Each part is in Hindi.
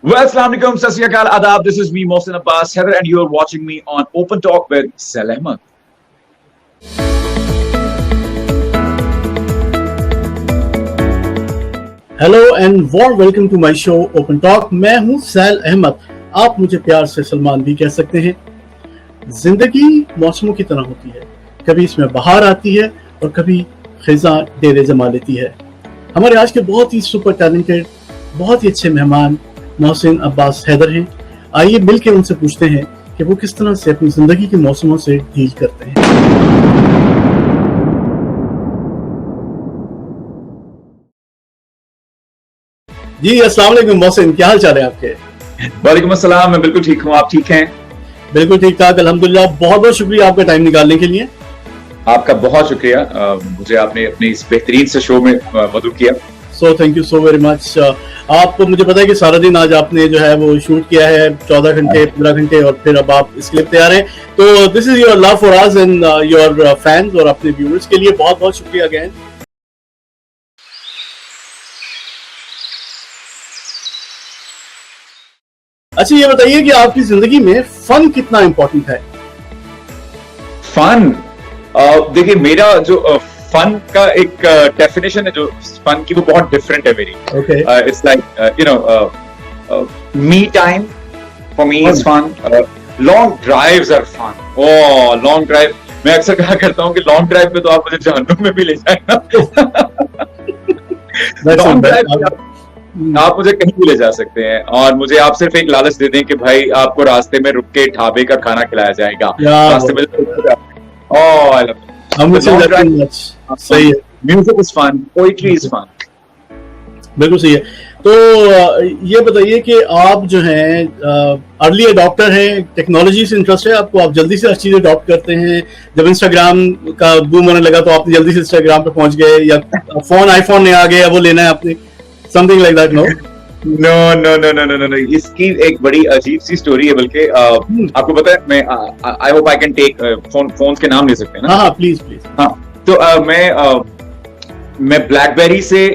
Well, Assalamu alaikum, sat sri akal, adab. This is me, Mohsin Abbas Heather, and you are watching me on Open Talk with Sail Ahmed. Hello and warm welcome to my show open talk. मैं हूं सैल अहमद, आप मुझे प्यार से सलमान भी कह सकते हैं। जिंदगी मौसमों की तरह होती है, कभी इसमें बहार आती है और कभी खिज़ां डेरे जमा लेती है। हमारे आज के बहुत ही सुपर टैलेंटेड, बहुत ही अच्छे मेहमान मोहसिन अब्बास हैदर हैं। आइए मिलकर उनसे पूछते हैं कि वो किस तरह से अपनी जिंदगी के मौसमों से डील करते हैं। जी अस्सलाम वालेकुम मोहसिन, क्या हाल चाल है आपके? वालेकुम अस्सलाम, मैं बिल्कुल ठीक हूँ। आप ठीक हैं? बिल्कुल ठीक ठाक, अल्हम्दुलिल्लाह। बहुत बहुत शुक्रिया आपका टाइम निकालने के लिए। आपका बहुत शुक्रिया, मुझे आपने अपने इस बेहतरीन से शो में मदद किया। So thank you so very much. आप मुझे पता है कि सारा दिन आज आपने जो है वो शूट किया है, 14 घंटे 15 घंटे, और फिर अब आप इस लिए तैयार हैं। तो this is your love for us and your fans और अपने व्यूअर्स के लिए बहुत बहुत शुक्रिया अगेन। अच्छा ये बताइए कि आपकी जिंदगी में फन कितना इम्पोर्टेंट है? फन, देखिए मेरा जो फन का एक डेफिनेशन है जो फन की, वो बहुत डिफरेंट है मेरी। It's like you know me time for me is fun. Long drives are fun. Oh long drive, मैं अक्सर कहा करता हूँ कि लॉन्ग ड्राइव पे तो आप मुझे जहन्नुम में भी ले जाएगा। लॉन्ग ड्राइव आप मुझे कहीं भी ले जा सकते हैं, और मुझे आप सिर्फ एक लालच दे दें कि भाई आपको रास्ते में रुक के ढाबे का खाना खिलाया जाएगा। रास्ते में सही है। Music is fun, poetry is fun. बिल्कुल सही है। तो ये बताइए कि आप जो हैं अर्ली अडॉप्टर हैं, टेक्नोलॉजी से इंटरेस्ट है आपको, आप जल्दी से हर चीज अडॉप्ट करते हैं। जब इंस्टाग्राम का बूम होने लगा तो आप जल्दी से इंस्टाग्राम पे पहुंच गए, या फोन आईफोन ने आ गया वो लेना है आपने, something like that? No no no no no no no, इसकी एक बड़ी अजीब सी स्टोरी है। बल्कि आपको पता है, मैं I hope I can take phones के नाम ले सकते हैं ना? हाँ प्लीज प्लीज। हाँ, तो मैं ब्लैकबेरी से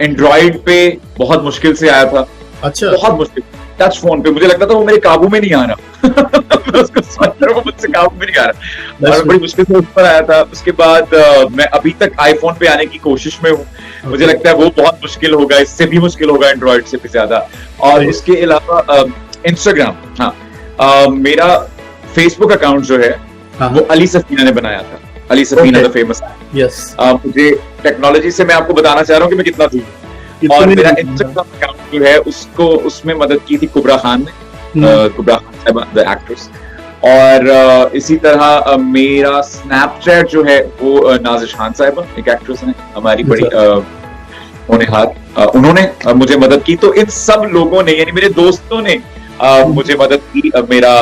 एंड्रॉइड पे बहुत मुश्किल से आया था। अच्छा। बहुत मुश्किल। टच फोन पे मुझे लगता था वो मेरे काबू में नहीं आ रहा। मैं उसको समझ रहा हूँ, मुझसे काबू में नहीं आ रहा, और बड़ी मुश्किल से उस पर आया था। उसके बाद मैं अभी तक आईफोन पे आने की कोशिश में हूँ। मुझे लगता है वो बहुत मुश्किल होगा, इससे भी मुश्किल होगा, एंड्रॉइड से भी ज्यादा। और इसके अलावा इंस्टाग्राम, हाँ, मेरा फेसबुक अकाउंट जो है वो अली सफीना ने बनाया था। Ali Safina the famous. Yes. मुझे टेक्नोलॉजी से मैं आपको बताना चाह रहा हूँ कि मैं कितना दूर हूँ। और मेरा इंस्टाग्राम अकाउंट जो है उसको, उसमें मदद की थी कुबरा खान ने, कुबरा खान द एक्ट्रेस। और इसी तरह मेरा स्नैपचैट जो है वो नाजिश खान साहिबा, एक एक्ट्रेस है हमारी बड़ी होनहार, उन्होंने मुझे मदद की। तो इन सब लोगों ने, यानी मेरे दोस्तों ने मुझे मदद की, मेरा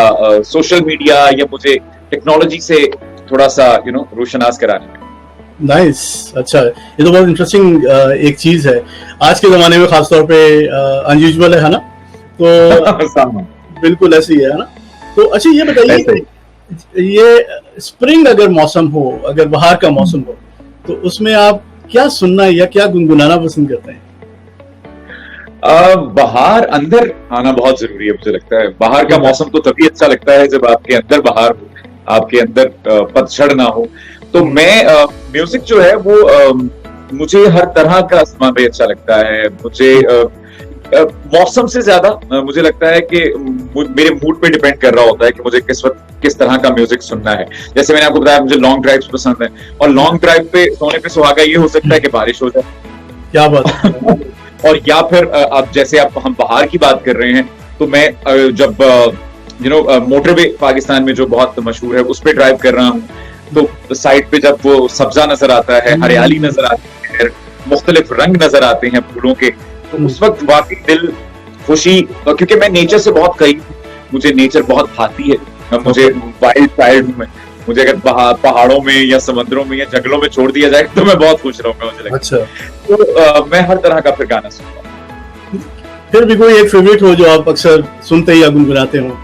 सोशल मीडिया या मुझे टेक्नोलॉजी से थोड़ा सा रोशनास कराने में। नाइस। अच्छा, ये तो बहुत इंटरेस्टिंग एक चीज है आज के जमाने में, खासतौर पे अनयूजुअल है ना? तो बिल्कुल ऐसी है ना? तो अच्छा ये बताइए, ये स्प्रिंग अगर मौसम हो, अगर बाहर का मौसम हो, तो उसमें आप क्या सुनना या क्या गुनगुनाना पसंद करते हैं? बाहर अंदर आना बहुत जरूरी है। मुझे लगता है बाहर का मौसम तो तभी अच्छा लगता है जब आपके अंदर बाहर हो, आपके अंदर पतझड़ ना हो। तो मैं म्यूजिक जो है वो मुझे हर तरह का सुनना भी अच्छा लगता है। मुझे मौसम से ज्यादा मुझे लगता है कि मेरे मूड पे डिपेंड कर रहा होता है कि मुझे किस वक्त किस तरह का म्यूजिक सुनना है। जैसे मैंने आपको बताया, मुझे लॉन्ग ड्राइव्स पसंद है, और लॉन्ग ड्राइव पे सोने पे सुहागा ये हो सकता है कि बारिश हो जाए। क्या बात। और या फिर अब जैसे हम बाहर की बात कर रहे हैं, तो मैं जब मोटरवे पाकिस्तान में जो बहुत मशहूर है उस पर ड्राइव कर रहा हूँ, तो साइड पे जब वो सब्जा नजर आता है, हरियाली नजर आती है, मुख्तलिफ रंग नजर आते हैं फूलों के, तो उस वक्त वाकई दिल खुशी, क्योंकि मैं नेचर से बहुत करीब हूँ, मुझे नेचर बहुत भाती है। मुझे वाइल्ड चाइल्ड में, मुझे अगर पहाड़ों में या समंदरों में या जंगलों में छोड़ दिया जाए तो मैं बहुत खुश रहूंगा, मुझे लगता है। अच्छा। तो मैं हर तरह का फिर गाना सुनता हूँ। फिर भी कोई एक फेवरेट हो जो आप अक्सर सुनते या गुनगुनाते हो?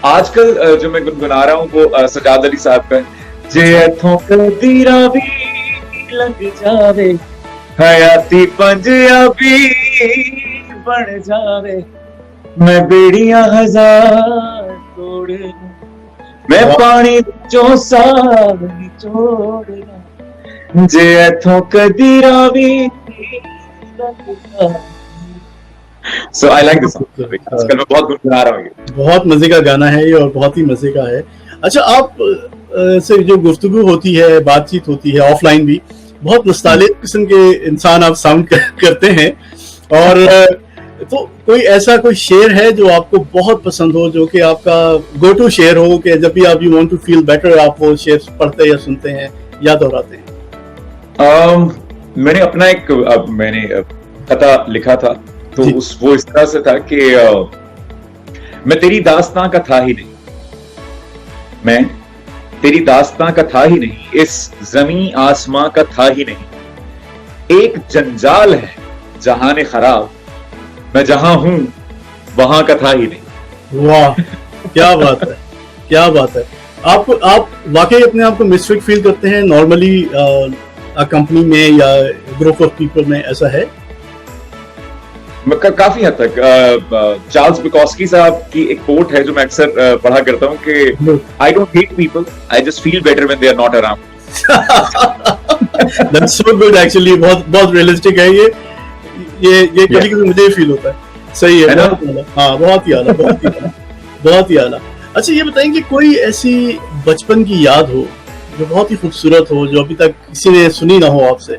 आजकल जो मैं गुनगुना रहा हूँ वो सजाद अली साहब का है। जे इथों कदी रावी लंघ जावे, हयाती पंजाबी बन जावे, मैं बेड़ियां हजार तोड़ लूं, मैं पानी चो साग निचोड़ लूं, जे इथों कदी Ravi So I like this song. आजकल मैं बहुत गुनगुना रहा हूँ ये। बहुत मजे का गाना है ये और बहुत ही मजे का है। अच्छा, आप से जो गुफ्तगू होती है, बातचीत होती है ऑफलाइन भी, बहुत नॉस्टैल्जिक किस्म के इंसान आप साउंड करते हैं। और तो कोई ऐसा कोई शेर है जो आपको बहुत पसंद हो, जो कि आपका गो टू शेर हो, कि जब भी आप you want to feel better आप वो शेर पढ़ते या सुनते हैं या दोहराते हैं? मैंने अपना मैंने कथा लिखा था, तो वो इस तरह से था कि मैं तेरी दास्तां का था ही नहीं, मैं तेरी दास्तां का था ही नहीं, इस जमी आसमां का था ही नहीं, एक जंजाल है जहाने खराब, मैं जहां हूं वहां का था ही नहीं। वाह, क्या बात है, क्या बात है। आप वाकई अपने आप को मिसफिट फील करते हैं नॉर्मली कंपनी में या ग्रुप ऑफ पीपल में, ऐसा है? काफी हद तक चार्ल्स बुकॉस्की साहब की एक कोट है जो मैं अक्सर पढ़ा करता हूँ कि I don't hate people, I just feel better when they are not around. That's so good actually, बहुत रियलिस्टिक है ये कभी कभी मुझे फील होता है। सही है ना? हाँ, बहुत ही आला, बहुत ही आला, बहुत ही आला। अच्छा, ये बताएंगे कोई ऐसी बचपन की याद हो जो बहुत ही खूबसूरत हो, जो अभी तक किसी ने सुनी ना हो आपसे,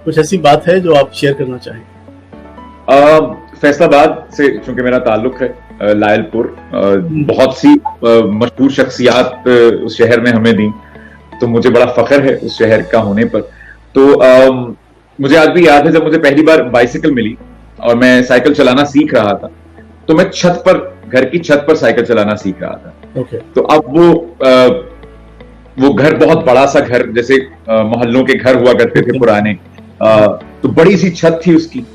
कुछ ऐसी बात है जो आप शेयर करना चाहें? फैसलाबाद से चूंकि मेरा ताल्लुक है, लायलपुर, बहुत सी मशहूर शख्सियात उस शहर में हमें दी, तो मुझे बड़ा फख्र है उस शहर का होने पर। तो मुझे आज भी याद है जब मुझे पहली बार बाइसिकल मिली और मैं साइकिल चलाना सीख रहा था, तो मैं घर की छत पर साइकिल चलाना सीख रहा था। तो अब वो घर बहुत बड़ा सा घर, जैसे मोहल्लों के घर हुआ करते थे पुराने, तो बड़ी सी छत थी उसकी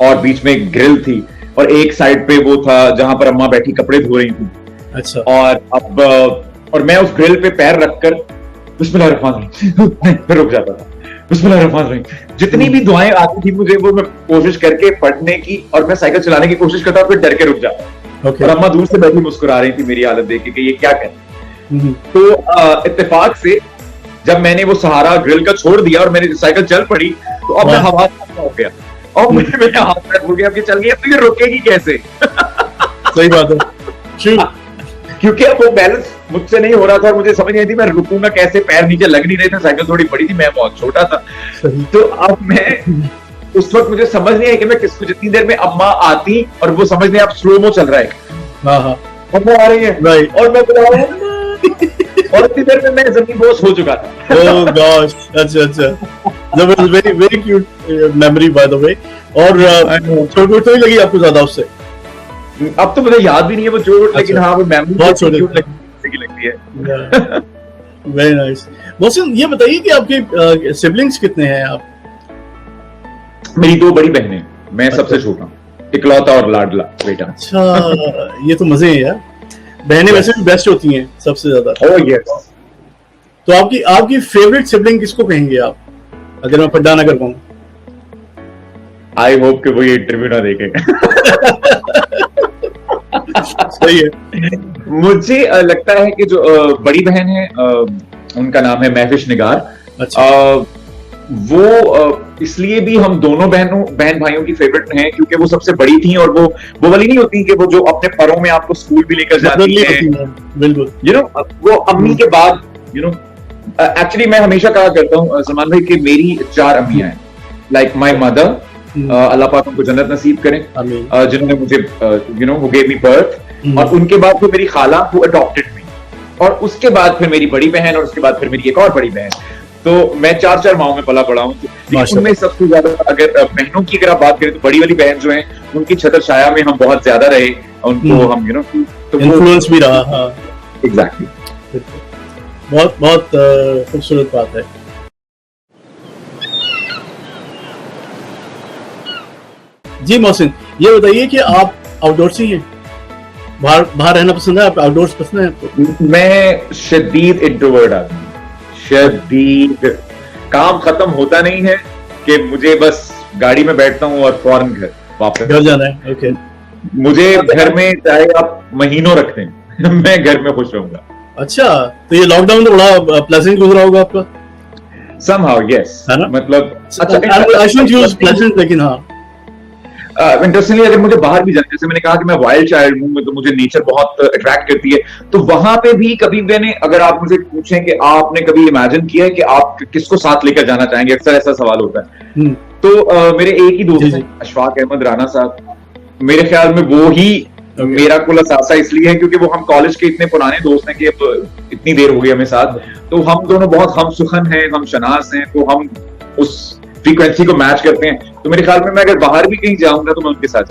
और बीच में एक ग्रिल थी और एक साइड पे वो था जहां पर अम्मा बैठी कपड़े धो रही थी। अच्छा। और मैं उस ग्रिल पे पैर रखकर बिस्मिल्लाहिर्रहमानिर्रहीम फिर रुक जाता था, बिस्मिल्लाहिर्रहमानिर्रहीम। जितनी भी दुआएं आती थी मुझे, वो मैं कोशिश करके पढ़ने की और मैं साइकिल चलाने की कोशिश करता, फिर डर के रुक जाता। और अम्मा दूर से बैठी मुस्कुरा रही थी मेरी हालत देख के कि ये क्या कर। तो इत्तेफाक से जब मैंने वो सहारा ग्रिल का छोड़ दिया और मेरी साइकिल चल पड़ी, तो अब मैं हवा हो गया और मुझे मेरे हाथ पैर भूल गया कि चल गई, अब तो ये रुकेगी कैसे? सही बात है, क्योंकि अब वो बैलेंस मुझसे नहीं हो रहा था और मुझे समझ नहीं आई थी मैं रुकूंगा कैसे, पैर नीचे लग नहीं रहे थे, साइकिल थोड़ी बड़ी थी, मैं बहुत छोटा था। तो अब मैं उस वक्त मुझे समझ नहीं आई कि मैं किसको, जितनी देर में अम्मा आती और वो समझ नहीं, अब स्लोमो चल रहा है, अम्मा आ रही है और मैं बुला रहा हूं और इतनी देर में मैं जमीन बोस हो चुका था। ओह गॉश, अच्छा, that was very cute memory by the way। और चोट तो नहीं लगी आपको ज्यादा उससे? अब तो मुझे याद भी नहीं है वो चोट, लेकिन हाँ वो मेमोरी बहुत लगती है। Very nice. मोहसिन, ये बताइए कि आपके सिबलिंग्स कितने हैं आप? मेरी 2 बड़ी बहनें, मैं सबसे छोटा हूँ, इकलौता और लाडला बेटा। अच्छा, ये तो मजे हैं यार। बहनें वैसे भी बेस्ट होती हैं सबसे ज्यादा। Oh yes. तो आपकी फेवरेट सिबलिंग किसको कहेंगे आप, अगर मैं पढ़ा ना कर पाऊं? आई होप कि वो ये इंटरव्यू ना देखें। सही है। मुझे लगता है कि जो बड़ी बहन है, उनका नाम है महविश निगार। अच्छा। वो इसलिए भी हम दोनों बहन भाइयों की फेवरेट हैं क्योंकि वो सबसे बड़ी थी और वो वाली नहीं होती कि वो जो अपने परों में आपको स्कूल भी लेकर जाती है, बिल्कुल, वो अम्मी के बाद, एक्चुअली मैं हमेशा कहा करता हूँ सलमान भाई कि मेरी 4 अम्मियां हैं, लाइक माय मदर, अल्लाह पाक उनको जन्नत नसीब करें, जिन्होंने मुझे who gave me birth, और उनके बाद फिर मेरी खाला who adopted me, और उसके बाद फिर मेरी बड़ी बहन, और उसके बाद फिर मेरी एक और बड़ी बहन। तो मैं 4 माओं में पला पड़ा हूँ। उनमें सबसे ज्यादा अगर बहनों की अगर आप बात करें तो बड़ी वाली बहन जो है उनकी छतर छाया में हम बहुत ज्यादा रहे, उनको हम तो इन्फ्लुएंस भी रहा। हाँ, एग्जैक्टली। बहुत खूबसूरत बात है। जी मोहसिन, ये बताइए कि आप आउटडोर्सी हैं, बाहर रहना पसंद है, आप आउटडोर्स पसंद है आपको? मैं शदीद इंट्रोवर्ट आदमी, शदीद, काम खत्म होता नहीं है कि मुझे बस गाड़ी में बैठता हूँ और फौरन घर वापस जाना है। ओके। मुझे घर में चाहे आप महीनों रख दें मैं घर में खुश रहूंगा। अच्छा, तो ये लॉकडाउन तो बड़ा प्लेजेंट गुजरा होगा आपका। Somehow, yes. है ना? मतलब I shouldn't use pleasant, लेकिन हाँ इंटरेस्टिंगली अगर मुझे बाहर भी जाना, जैसे मैंने कहा कि मैं वाइल्ड चाइल्ड हूँ, तो मुझे नेचर बहुत अट्रैक्ट करती है, तो वहां पे भी कभी मैंने, अगर आप मुझे पूछें कि आपने कभी इमेजिन किया है कि आप किसको साथ लेकर जाना चाहेंगे, अक्सर ऐसा सवाल होता है। तो मेरे एक ही दोस्त हैं, अशफाक अहमद राना साहब, मेरे ख्याल में वो ही मेरा कुल असासा इसलिए है क्योंकि वो हम कॉलेज के इतने पुराने दोस्त हैं कि अब इतनी देर हो गई हमें साथ, तो हम दोनों बहुत हम सुखन हैं, हम शनास हैं, तो हम उस फ्रीक्वेंसी को मैच करते हैं। तो मेरे ख्याल में मैं अगर बाहर भी कहीं जाऊंगा तो मैं उनके साथ।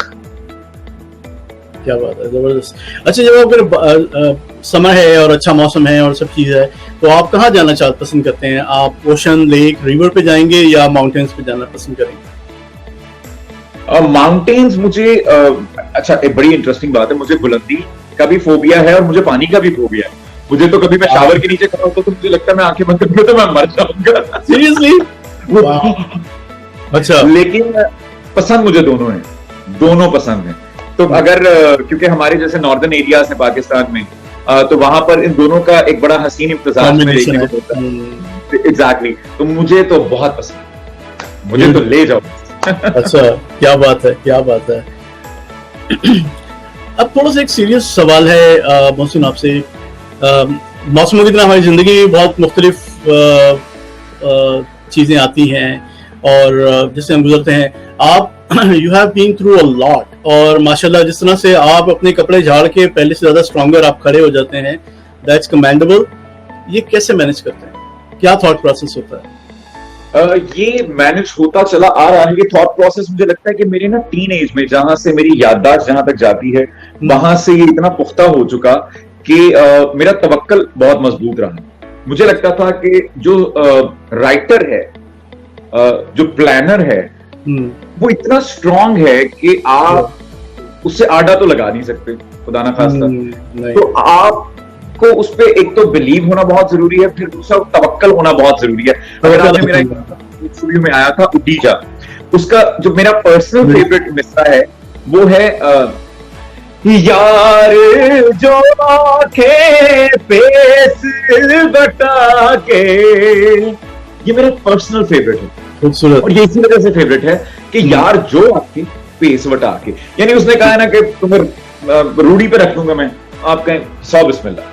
क्या बात है, जबरदस्त। अच्छा, जब अगर समय है और अच्छा मौसम है और सब चीज है, तो आप कहाँ जाना पसंद करते हैं? आप ओशन, लेक, रिवर पे जाएंगे या माउंटेन्स पे जाना पसंद करेंगे? माउंटेन्स मुझे अच्छा, एक बड़ी इंटरेस्टिंग बात है, मुझे बुलंदी का भी फोबिया है और मुझे पानी का भी फोबिया है। मुझे तो कभी मैं शावर के नीचे खड़ा होता तो मुझे लगता है मैं आंखें बंद करके तो मैं मर जाऊंगा। सीरियसली? अच्छा। लेकिन पसंद मुझे दोनों है, दोनों पसंद है। तो अगर क्योंकि हमारे जैसे नॉर्दर्न एरियाज है पाकिस्तान में, तो वहां पर इन दोनों का एक बड़ा हसीन इम्तिजाज देखने को होता है। एग्जैक्टली, तो मुझे तो बहुत पसंद, मुझे तो ले जाओ। अच्छा, क्या बात है, क्या बात है। अब थोड़ा सा एक सीरियस सवाल है मोहसिन आपसे। मौसमों की तरह हमारी जिंदगी में बहुत मुख्तलिफ चीजें आती हैं और जिससे हम गुजरते हैं। आप you have been through a lot, और माशाल्लाह जिस तरह से आप अपने कपड़े झाड़ के पहले से ज्यादा स्ट्रॉन्गर आप खड़े हो जाते हैं, दैट्स कमेंडेबल। ये कैसे मैनेज करते हैं? क्या थॉट प्रोसेस होता है? ये मैनेज होता चला आ रहा है। ये थॉट प्रोसेस मुझे लगता है कि मेरी ना टीन एज में, जहां से मेरी याददाश्त जहां तक जाती है, वहां से ये इतना पुख्ता हो चुका कि मेरा तवक्कल बहुत मजबूत रहा। मुझे लगता था कि जो राइटर है, जो प्लानर है, वो इतना स्ट्रांग है कि आप उससे आड़ा तो लगा नहीं सकते, खुदा ना खास्ता। तो आपको उस पे एक तो बिलीव होना बहुत जरूरी है, फिर दूसरा तवक्कल होना बहुत जरूरी है। अगर आपने मेरा इंटरव्यू में आया था उडीजा, उसका जो मेरा पर्सनल फेवरेट मिसरा है वो है यार जो आंखें पेस बटा के। ये मेरा पर्सनल फेवरेट है, खूबसूरत, और ये इसी वजह से फेवरेट है कि यार जो आपके पेस बटा के, यानी उसने कहा है ना कि तुम्हें रूढ़ी पे रख दूंगा मैं, आप कहें 100 बिस्मिल्लाह।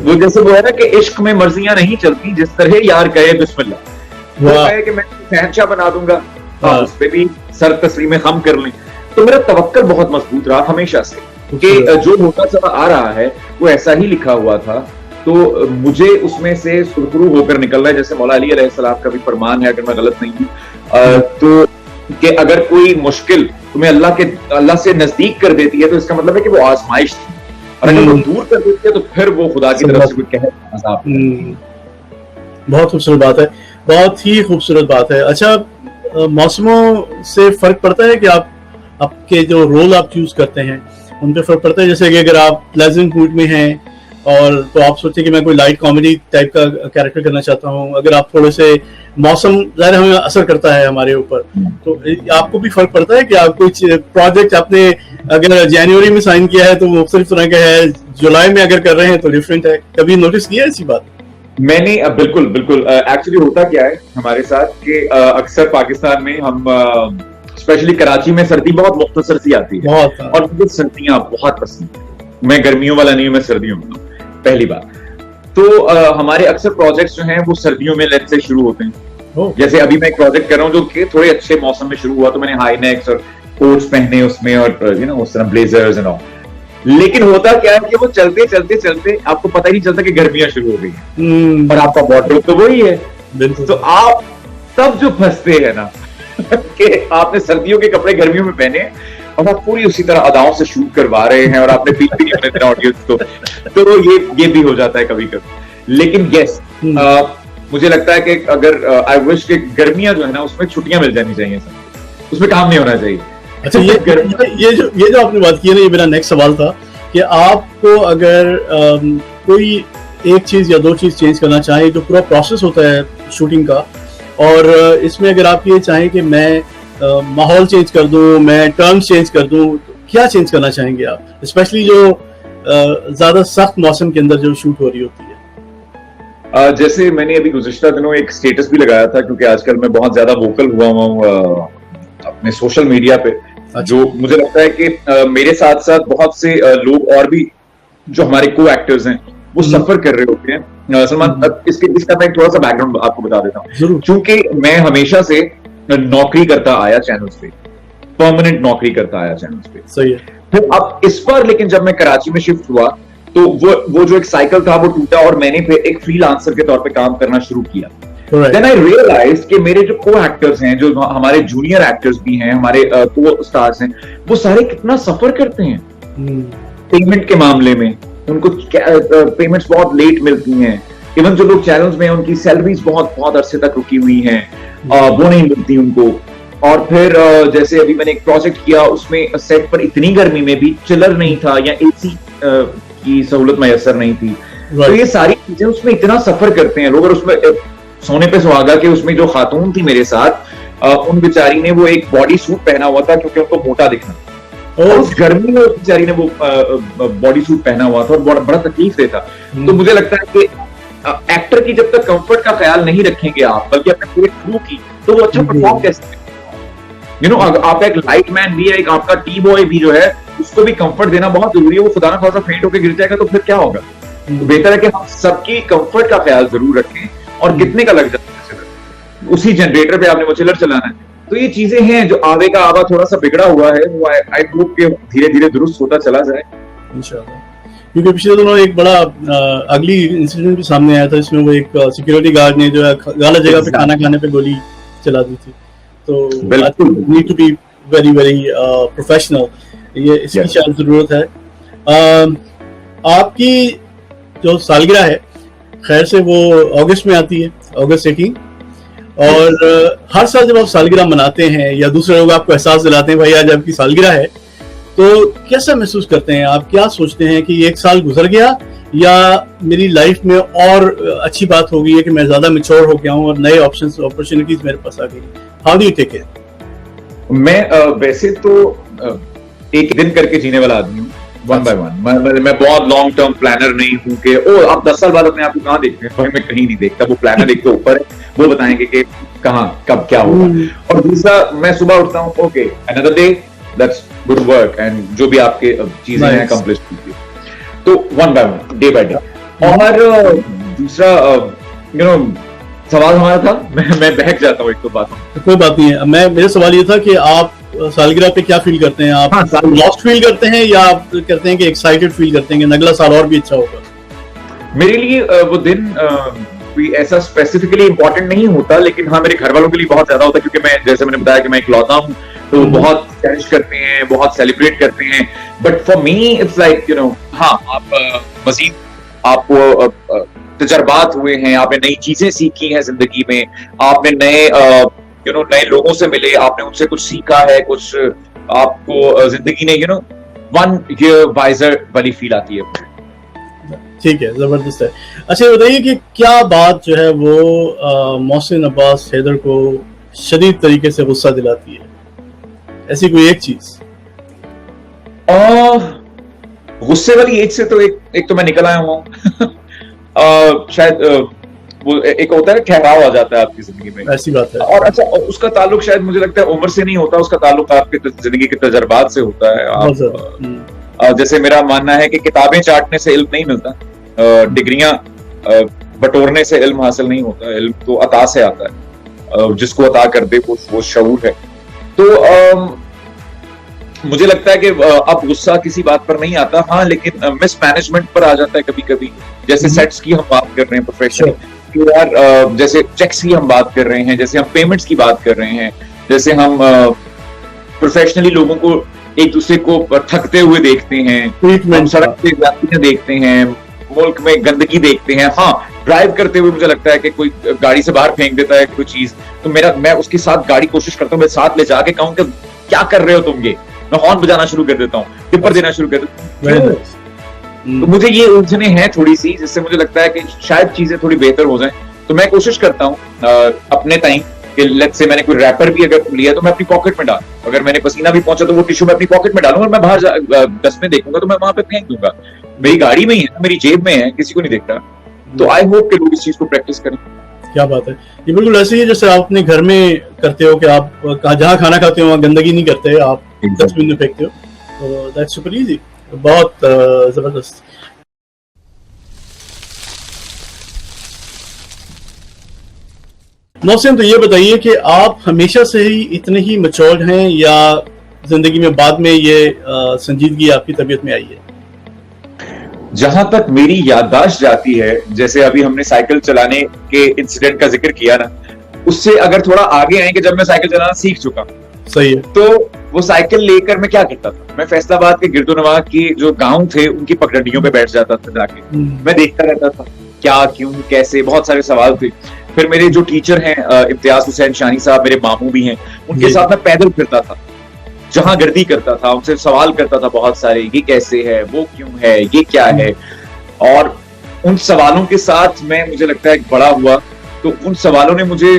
वो जैसे वो है ना कि इश्क में मर्जियां नहीं चलती, जिस तरह यार कहे बिस्मिल्लाह, वो कहे कि मैं शहंशाह बना दूंगा, आप उस पे भी सर तस्लीम खम कर लें। तो मेरा तवक्कल बहुत मजबूत रहा हमेशा से कि जो होता चला आ रहा है वो ऐसा ही लिखा हुआ था, तो मुझे उसमें से सुरखरू होकर निकलना है। जैसे मौला अली अलैहिस्सलाम का भी फरमान है, अगर मैं गलत नहीं हूँ, तो कि अगर कोई मुश्किल तुम्हें अल्लाह से नजदीक कर देती है तो इसका मतलब है कि वो आजमाइश थी, और अगर वो दूर कर देती है तो फिर वो खुदा की तरफ से कोई कहर। बहुत खूबसूरत बात है, बहुत ही खूबसूरत बात है। अच्छा, मौसमों से फर्क पड़ता है कि आपके जो रोल आप चूज करते हैं उन पे फर्क पड़ता है? जैसे कि अगर आप प्लेजेंट मूड में हैं और तो आप सोचें कि मैं कोई लाइट कॉमेडी टाइप का कैरेक्टर करना चाहता हूँ, अगर आप थोड़े से, मौसम ज़ाहिर हमें असर करता है हमारे ऊपर, तो आपको भी फर्क पड़ता है कि आप कुछ प्रोजेक्ट आपने अगर जनवरी में साइन किया है तो मुख्तलिफ तरह का है, जुलाई में अगर कर रहे हैं तो डिफरेंट है? कभी नोटिस किया है ऐसी बात? मैंने बिल्कुल बिल्कुल एक्चुअली होता क्या है हमारे साथ कि अक्सर पाकिस्तान में हम स्पेशली कराची में सर्दी बहुत मुख्तसर सी आती है, और मुझे सर्दियां बहुत पसंद है। मैं गर्मियों वाला नहीं हूं, मैं सर्दियों में हूं, पहली बात। तो हमारे अक्सर प्रोजेक्ट्स जो हैं वो सर्दियों में लेट से शुरू होते हैं। जैसे अभी मैं एक प्रोजेक्ट कर रहा हूँ जो कि थोड़े अच्छे मौसम में शुरू हुआ, तो मैंने हाई नेक्स और कोट्स पहने उसमें, और यू नो उस तरह ब्लेजर्स एंड ऑल। लेकिन होता क्या है कि वो चलते चलते चलते आपको पता ही नहीं चलता कि गर्मियां शुरू हो गई हैं, और आपका वार्डरोब तो वही है। तो आप तब जो फंसते हैं ना कि आपने सर्दियों के कपड़े गर्मियों में पहने और आप पूरी उसी तरह अदाओं से शूट करवा रहे हैं, और आपने फील भी नहीं होने देना ऑडियंस को, तो ये भी हो जाता है कभी कभी। लेकिन यस, मुझे लगता है कि अगर आई विश कि गर्मियां जो है ना उसमें छुट्टियां मिल जानी चाहिए, उसमें काम नहीं होना चाहिए। अच्छा, ये जो आपने बात की है ना, ये मेरा नेक्स्ट सवाल था कि आपको अगर कोई एक चीज या दो चीज चेंज करना चाहे, जो पूरा प्रोसेस होता है शूटिंग का, और इसमें अगर आप ये चाहें कि मैं माहौल चेंज कर दूं, मैं टर्म्स चेंज कर दूं, क्या चेंज करना चाहेंगे आप, स्पेशली जो ज्यादा सख्त मौसम के अंदर जो शूट हो रही होती है? जैसे मैंने अभी गुज़िश्ता दिनों एक स्टेटस भी लगाया था, क्योंकि आजकल मैं बहुत ज्यादा वोकल हुआ हूँ अपने सोशल मीडिया पे। जो मुझे लगता है कि मेरे साथ साथ बहुत से लोग और भी जो हमारे को एक्टर्स हैं वो सफर कर रहे होते हैं। सलमान, इसका मैं थोड़ा सा बैकग्राउंड आपको बता देता हूँ। क्योंकि मैं हमेशा से नौकरी करता आया चैनल्स पे, परमानेंट नौकरी करता आया चैनल्स पे। सही है। फिर अब इस बार लेकिन जब मैं कराची में शिफ्ट हुआ तो वो जो एक साइकिल था वो टूटा और मैंने फिर एक फ्रीलांसर के तौर पे काम करना शुरू किया। देन आई रियलाइज कि मेरे जो को एक्टर्स हैं, जो हमारे जूनियर एक्टर्स भी हैं, हमारे को स्टार्स हैं, वो सारे कितना सफर करते हैं पेमेंट के मामले में। उनको पेमेंट्स बहुत लेट मिलती हैं। इवन जो लोग चैनल्स में हैं उनकी सैलरीज बहुत बहुत अरसे तक रुकी हुई हैं, वो नहीं मिलती उनको। और फिर जैसे अभी मैंने एक प्रोजेक्ट किया, उसमें सेट पर इतनी गर्मी में भी चिलर नहीं था या एसी की सहूलत मैसर नहीं थी। तो ये सारी चीजें, उसमें इतना सफर करते हैं लोग। और उसमें सोने पे सुहागा के उसमें जो खातून थी मेरे साथ, उन बेचारी ने वो एक बॉडी सूट पहना हुआ था क्योंकि उनको मोटा दिखना, और उस गर्मी में उस बेचारी ने वो बॉडी सूट पहना हुआ था और बड़ा तकलीफ देता। तो मुझे लगता है कि एक्टर की जब तक कंफर्ट का ख्याल नहीं रखेंगे आप, बल्कि अपने पूरे क्रू की, तो वो अच्छा परफॉर्म कैसे? आप एक लाइट मैन भी है, एक आपका टी बॉय भी जो है, उसको भी कंफर्ट देना बहुत जरूरी है। वो खुदा ना खासा फेंट होकर गिर जाएगा तो फिर क्या होगा? तो बेहतर है कि हम सबकी कंफर्ट का ख्याल जरूर रखें। और कितने का लग जाता है, उसी जनरेटर पे आपने वो चिलर चलाना है। तो ये चीजें हैं जो आवे का आवा थोड़ा सा बिगड़ा हुआ है, वो आई होप कि धीरे धीरे दुरुस्त होता चला जाए इंशाल्लाह। क्योंकि पिछले दिनों एक बड़ा अगली इंसिडेंट भी सामने आया था, इसमें वो एक सिक्योरिटी गार्ड ने जो है गलत जगह पे खाना खाने पे गोली चला दी थी। तो need to be very very professional, ये इसकी शायद जरूरत है। आपकी जो सालगिरह है, खैर से वो अगस्त में आती है, अगस्त 18, और हर साल जब आप सालगिरह मनाते हैं या दूसरे लोग आपको एहसास दिलाते हैं भाई आज आपकी सालगिरह है, तो कैसा महसूस करते हैं आप? क्या सोचते हैं कि एक साल गुजर गया या मेरी लाइफ में और अच्छी बात हो गई है कि मैं ज्यादा मैच्योर हो गया हूं और नए ऑप्शंस अपॉर्चुनिटीज मेरे पास आ गई? How do you take it? मैं वैसे तो एक दिन करके जीने वाला आदमी हूँ, वन बाय वन। मैं बहुत लॉन्ग टर्म प्लानर नहीं हूँ कि आप 10 साल बाद अपने आप को कहाँ देखते हैं। मैं कहीं नहीं देखता, वो प्लानर एक तो ऊपर है, वो बताएंगे कि कहाँ कब क्या होगा। और दूसरा, मैं सुबह उठता हूँ, okay another day, that's good work, and जो भी आपके चीजें हैं अकम्प्लिश कीजिए। तो one by one, day by day. और दूसरा सवाल हमारा था, मैं बहक जाता हूँ एक तो बात। कोई बात नहीं है। मेरा सवाल ये था कि आप सालगिरह पे क्या फील करते हैं? आप लॉस्ट फील करते हैं या आप कहते हैं कि एक्साइटेड फील करते हैं कि अगला साल और भी अच्छा होगा? मेरे लिए वो दिन कोई ऐसा स्पेसिफिकली इंपॉर्टेंट नहीं होता, लेकिन हाँ मेरे घर वालों के लिए बहुत ज्यादा होता है, क्योंकि मैं, जैसे मैंने बताया कि मैं इकलौता हूँ, तो बहुत चेरिश करते हैं, बहुत सेलिब्रेट करते हैं। But for me it's like हाँ, आप मजीद आपको तजर्बात हुए हैं, आपने नई चीजें सीखी हैं जिंदगी में, आपने नए नए लोगों से मिले, आपने उनसे कुछ सीखा है, कुछ आपको जिंदगी ने वन ईयर वाइजर वाली फील आती है। ठीक है, जबरदस्त है। अच्छा बताइए कि क्या बात जो है वो मोहसिन अब्बास हैदर को शदीद तरीके से गुस्सा दिलाती है? ऐसी कोई एक चीज? गुस्से वाली एज से तो एक तो मैं निकल आया हूँ। शायद वो एक होता है ठहराव आ जाता है आपकी जिंदगी में, ऐसी बात है। और अच्छा, उसका ताल्लुक शायद मुझे लगता है उम्र से नहीं होता, उसका ताल्लुक आपके जिंदगी के तजर्बात से होता है। जैसे मेरा मानना है कि किताबें चाटने से इल्म नहीं मिलता, डिग्रियां बटोरने से इल्म हासिल नहीं होता, इल्म तो अता से आता है, जिसको अता कर दे वो शऊर है। तो मुझे लगता है कि अब गुस्सा किसी बात पर नहीं आता, हाँ लेकिन मिसमैनेजमेंट पर आ जाता है कभी कभी। जैसे सेट्स की हम बात कर रहे हैं प्रोफेशनल, यार जैसे चेक्स की हम बात कर रहे हैं, जैसे हम पेमेंट्स की बात कर रहे हैं, जैसे हम प्रोफेशनली लोगों को एक दूसरे को ठगते हुए देखते हैं, हम सड़क पे यात्रियां देखते हैं, मुल्क में गंदगी देखते हैं। हाँ, ड्राइव करते हुए मुझे लगता है कि कोई गाड़ी से बाहर फेंक देता है कोई चीज, तो मैं उसके साथ गाड़ी कोशिश करता हूँ, मैं साथ ले जाके कहूँ कि क्या कर रहे हो तुम, ये मैं हॉर्न बजाना शुरू कर देता हूँ, टिप्पर देना शुरू कर देता हूँ। तो मुझे ये उलझने हैं थोड़ी सी, जिससे मुझे लगता है कि शायद चीजें थोड़ी बेहतर हो जाएं। तो मैं कोशिश करता हूँ अपने टाइम कि लेट्स से मैंने कोई रैपर भी अगर लिया तो मैं अपनी पॉकेट में डालूं, अगर मैंने पसीना भी पहुंचा तो वो टिश्यू मैं अपनी पॉकेट में डालूंगा, और मैं बाहर डस्ट में देखूंगा तो मैं वहां पे फेंक दूंगा। मेरी गाड़ी में ही है, मेरी जेब में है, किसी को नहीं देखता। तो आई होप कि लोग इस चीज को प्रैक्टिस करें। क्या बात है, ये बिल्कुल ऐसे ही है जैसे आप अपने घर में करते हो कि आप जहाँ खाना खाते हो वहाँ गंदगी नहीं करते, आप डस्टबिन में फेंकते हो, तो दैट्स सुपर इजी, बहुत जबरदस्त। मोहसिन, तो ये बताइए कि आप हमेशा से ही इतने ही मैच्योर्ड हैं या जिंदगी में बाद में ये संजीदगी आपकी तबीयत में आई है? जहां तक मेरी याददाश्त जाती है, जैसे अभी हमने साइकिल चलाने के इंसिडेंट का जिक्र किया ना, उससे अगर थोड़ा आगे आए कि जब मैं साइकिल चलाना सीख चुका, सही है, तो वो साइकिल लेकर मैं क्या करता था, मैं फैसलाबाद के गिरदोनवा की जो गांव थे उनकी पगडंडियों पे बैठ जाता था जाके, मैं देखता रहता था क्या क्यों कैसे, बहुत सारे सवाल थे। फिर मेरे जो टीचर हैं इम्तियाज हुसैन शानी साहब, मेरे मामू भी हैं, उनके साथ मैं पैदल फिरता था, जहां गर्दी करता था, उनसे सवाल करता था बहुत सारे, ये कैसे है, वो क्यों है, ये क्या है, और उन सवालों के साथ मैं, मुझे लगता है, बड़ा हुआ। तो उन सवालों ने मुझे,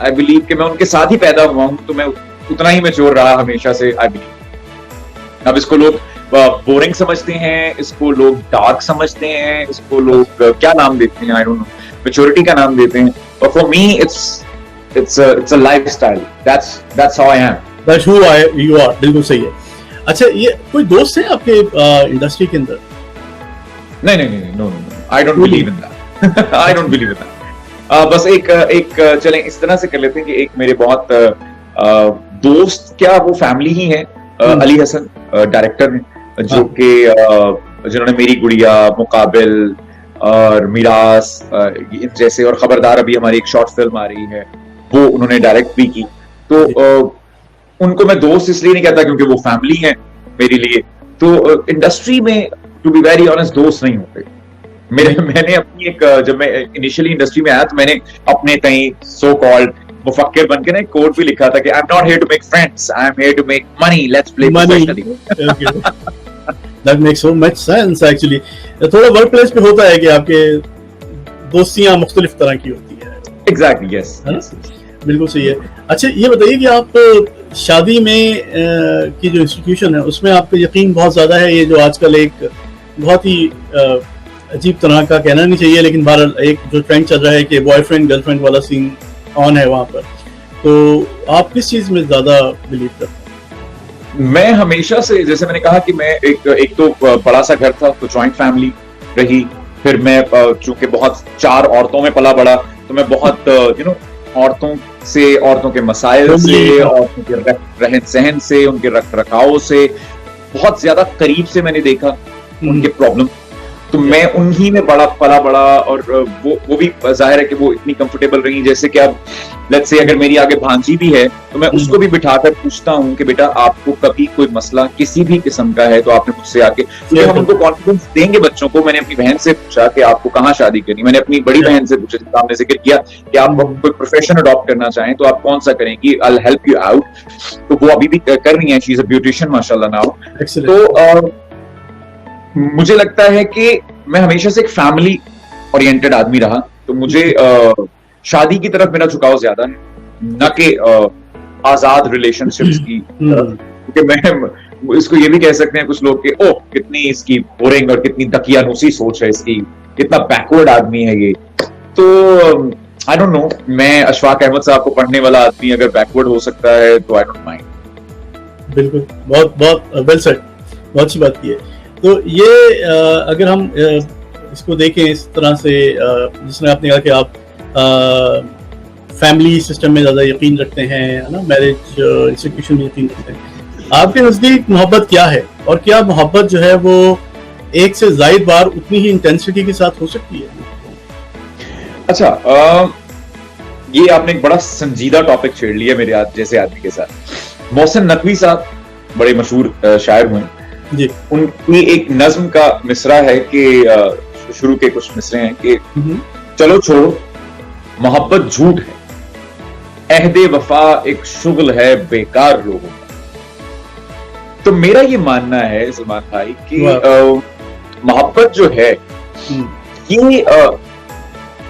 आई बिलीव कि मैं उनके साथ ही पैदा हुआ हूं, तो मैं उतना ही मैच्योर रहा हमेशा से, आई बिलीव। अब इसको लोग बोरिंग समझते हैं, इसको लोग डार्क समझते हैं, इसको लोग क्या नाम देते हैं, आई डोंट नो, मैच्योरिटी का नाम देते हैं, और for me it's a lifestyle, that's how I am, that's who you are. बिल्कुल सही है। अच्छा, ये कोई दोस्त है आपके इंडस्ट्री के अंदर? नहीं, no, I don't believe in that, I don't believe in that. बस एक चलें इस तरह से कर लेते हैं कि एक मेरे बहुत दोस्त, क्या वो फैमिली ही है, अली हसन डायरेक्टर हैं, जो कि जिन्होंने मेरी गुड़िया, मुकाबिल और मिरास जैसे, और खबरदार अभी हमारी एक शॉर्ट फिल्म आ रही है, वो उन्होंने डायरेक्ट भी की। तो उनको मैं दोस्त इसलिए नहीं कहता क्योंकि वो फैमिली है मेरे लिए। तो इंडस्ट्री में टू बी वेरी ऑनेस्ट दोस्त नहीं होते मैंने अपनी जब मैं इनिशियली इंडस्ट्री में आया तो मैंने अपने कहीं सो कॉल्ड मुफक्किर बन के ना एक कोट भी लिखा था कि I am not here to make friends, I am here to make money, let's play professionally. That makes so much sense actually. थोड़ा वर्क प्लेस पे होता है कि आपके दोस्तियां मुख्तलिफ तरह की होती है। एग्जैक्टली, यस, बिल्कुल सही है। अच्छा, ये बताइए कि आप शादी में की जो इंस्टीट्यूशन है उसमें आपका यकीन बहुत ज्यादा है, ये जो आजकल एक बहुत ही अजीब तरह का, कहना नहीं चाहिए लेकिन बहरहाल एक जो ट्रेंड चल रहा है कि बॉयफ्रेंड गर्लफ्रेंड वाला सीन ऑन है वहां पर, तो आप किस चीज में ज्यादा बिलीव करते हैं? मैं हमेशा से, जैसे मैंने कहा कि मैं एक तो बड़ा सा घर था, तो जॉइंट फैमिली रही। फिर मैं चूंकि बहुत 4 औरतों में पला बड़ा, तो मैं बहुत औरतों से, औरतों के मसाइल से, औरतों के रहन सहन से, उनके रख रखाव से बहुत ज्यादा करीब से मैंने देखा उनके प्रॉब्लम। तो मैं उन्हीं में पला बड़ा, और वो भी जाहिर है कि वो इतनी कंफर्टेबल रही। जैसे कि अब लेट्स से अगर मेरी आगे भांजी भी है तो मैं उसको भी बिठाकर पूछता हूँ कि बेटा आपको कभी कोई मसला किसी भी किस्म का है तो आपने मुझसे आके, क्योंकि हम उनको कॉन्फिडेंस देंगे बच्चों को। मैंने अपनी बहन से पूछा कि आपको कहाँ शादी करनी, मैंने अपनी बड़ी बहन से पूछा, आपने जिक्र किया कि आप कोई प्रोफेशन अडॉप्ट करना चाहें तो आप कौन सा करेंगी, I will help you out. तो वो अभी भी कर रही है, शी इज अ ब्यूटिशियन माशाल्लाह नाउ। तो मुझे लगता है कि मैं हमेशा से एक फैमिली ओरिएंटेड आदमी रहा, तो मुझे शादी की तरफ मेरा झुकाव ज्यादा है, न कि आजाद रिलेशनशिप्स की तरफ। क्योंकि मैं इसको ये भी कह सकते हैं कुछ लोग कि ओह कितनी इसकी बोरिंग और कितनी दकियानूसी सोच है इसकी, कितना बैकवर्ड आदमी है ये। तो आई डोंट नो, मैं अशफाक अहमद साहब को पढ़ने वाला आदमी अगर बैकवर्ड हो सकता है तो आई डोंट माइंड। बिल्कुल, बहुत बहुत वेल सेड, बहुत अच्छी बात की है। तो ये अगर हम इसको देखें इस तरह से, जिसने आपने कहा कि आप फैमिली सिस्टम में ज़्यादा यकीन रखते हैं, है ना, मैरिज इंस्टीट्यूशन में यकीन रखते हैं, आपके नज़दीक मोहब्बत क्या है, और क्या मोहब्बत जो है वो एक से ज़ायद बार उतनी ही इंटेंसिटी के साथ हो सकती है? अच्छा, ये आपने एक बड़ा संजीदा टॉपिक छेड़ लिया मेरे जैसे आदमी के साथ। मोहसिन नकवी साहब बड़े मशहूर शायर हुए जी, उनकी एक नज्म का मिसरा है कि शुरू के कुछ मिसरे हैं कि चलो छोड़ो मोहब्बत झूठ है, अहदे वफा एक शुगल है बेकार लोगों का। तो मेरा ये मानना है सलमान भाई कि मोहब्बत जो है ये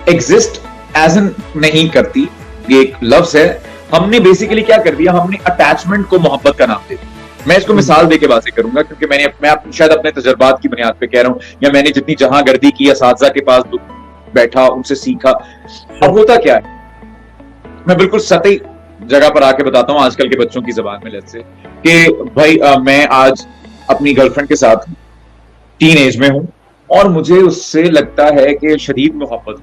एग्जिस्ट एज एन नहीं करती, ये एक लफ्ज है, हमने बेसिकली क्या कर दिया, हमने अटैचमेंट को मोहब्बत का नाम दे दिया। मैं इसको मिसाल देके बातें करूंगा क्योंकि मैं शायद अपने तजर्बात की बुनियाद पे कह रहा हूँ, या मैंने जितनी जहां गर्दी की असातिज़ा के पास बैठा, उनसे सीखा। अब होता क्या है, मैं बिल्कुल सतही जगह पर आके बताता हूँ आजकल के बच्चों की जबान में, जैसे कि भाई मैं आज अपनी गर्लफ्रेंड के साथ टीन एज में हूं और मुझे उससे लगता है कि शदीद मोहब्बत,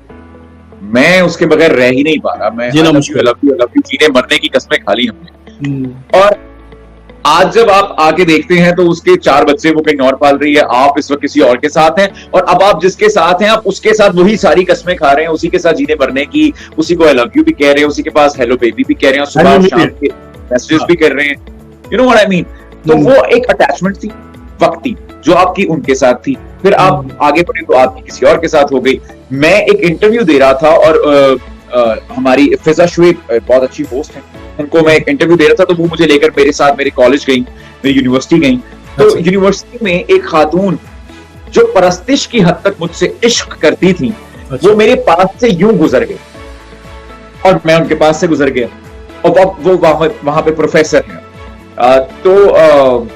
मैं उसके बगैर रह ही नहीं पा रहा, मैं जीने मरने की कस्में खा ली हमने। और आज जब आप आके देखते हैं तो उसके 4 बच्चे वो कहीं और पाल रही है, आप इस वक्त किसी और के साथ हैं, और अब आप जिसके साथ हैं आप उसके साथ वही सारी कस्में खा रहे हैं, उसी के साथ जीने मरने की, उसी को आई लव यू भी कह रहे हैं, उसी के पास हेलो बेबी भी कह रहे हैं, सुबह शाम के मैसेजेस भी कर रहे हैं, you know what I mean. तो वो एक अटैचमेंट थी वक्ती जो आपकी उनके साथ थी, फिर आप आगे बढ़े तो आपकी किसी और के साथ हो गई। मैं एक इंटरव्यू दे रहा था और हमारी फिजा शुएब बहुत अच्छी होस्ट है, उनको मैं एक इंटरव्यू दे रहा था, तो वो मुझे लेकर मेरे साथ मेरे कॉलेज गई, मेरी यूनिवर्सिटी गई। तो यूनिवर्सिटी में एक खातून जो परस्तिश की हद तक मुझसे इश्क करती थी, वो मेरे पास से यूं गुजर गई और मैं उनके पास से गुजर गया, और अब वो वहां पे प्रोफेसर है। तो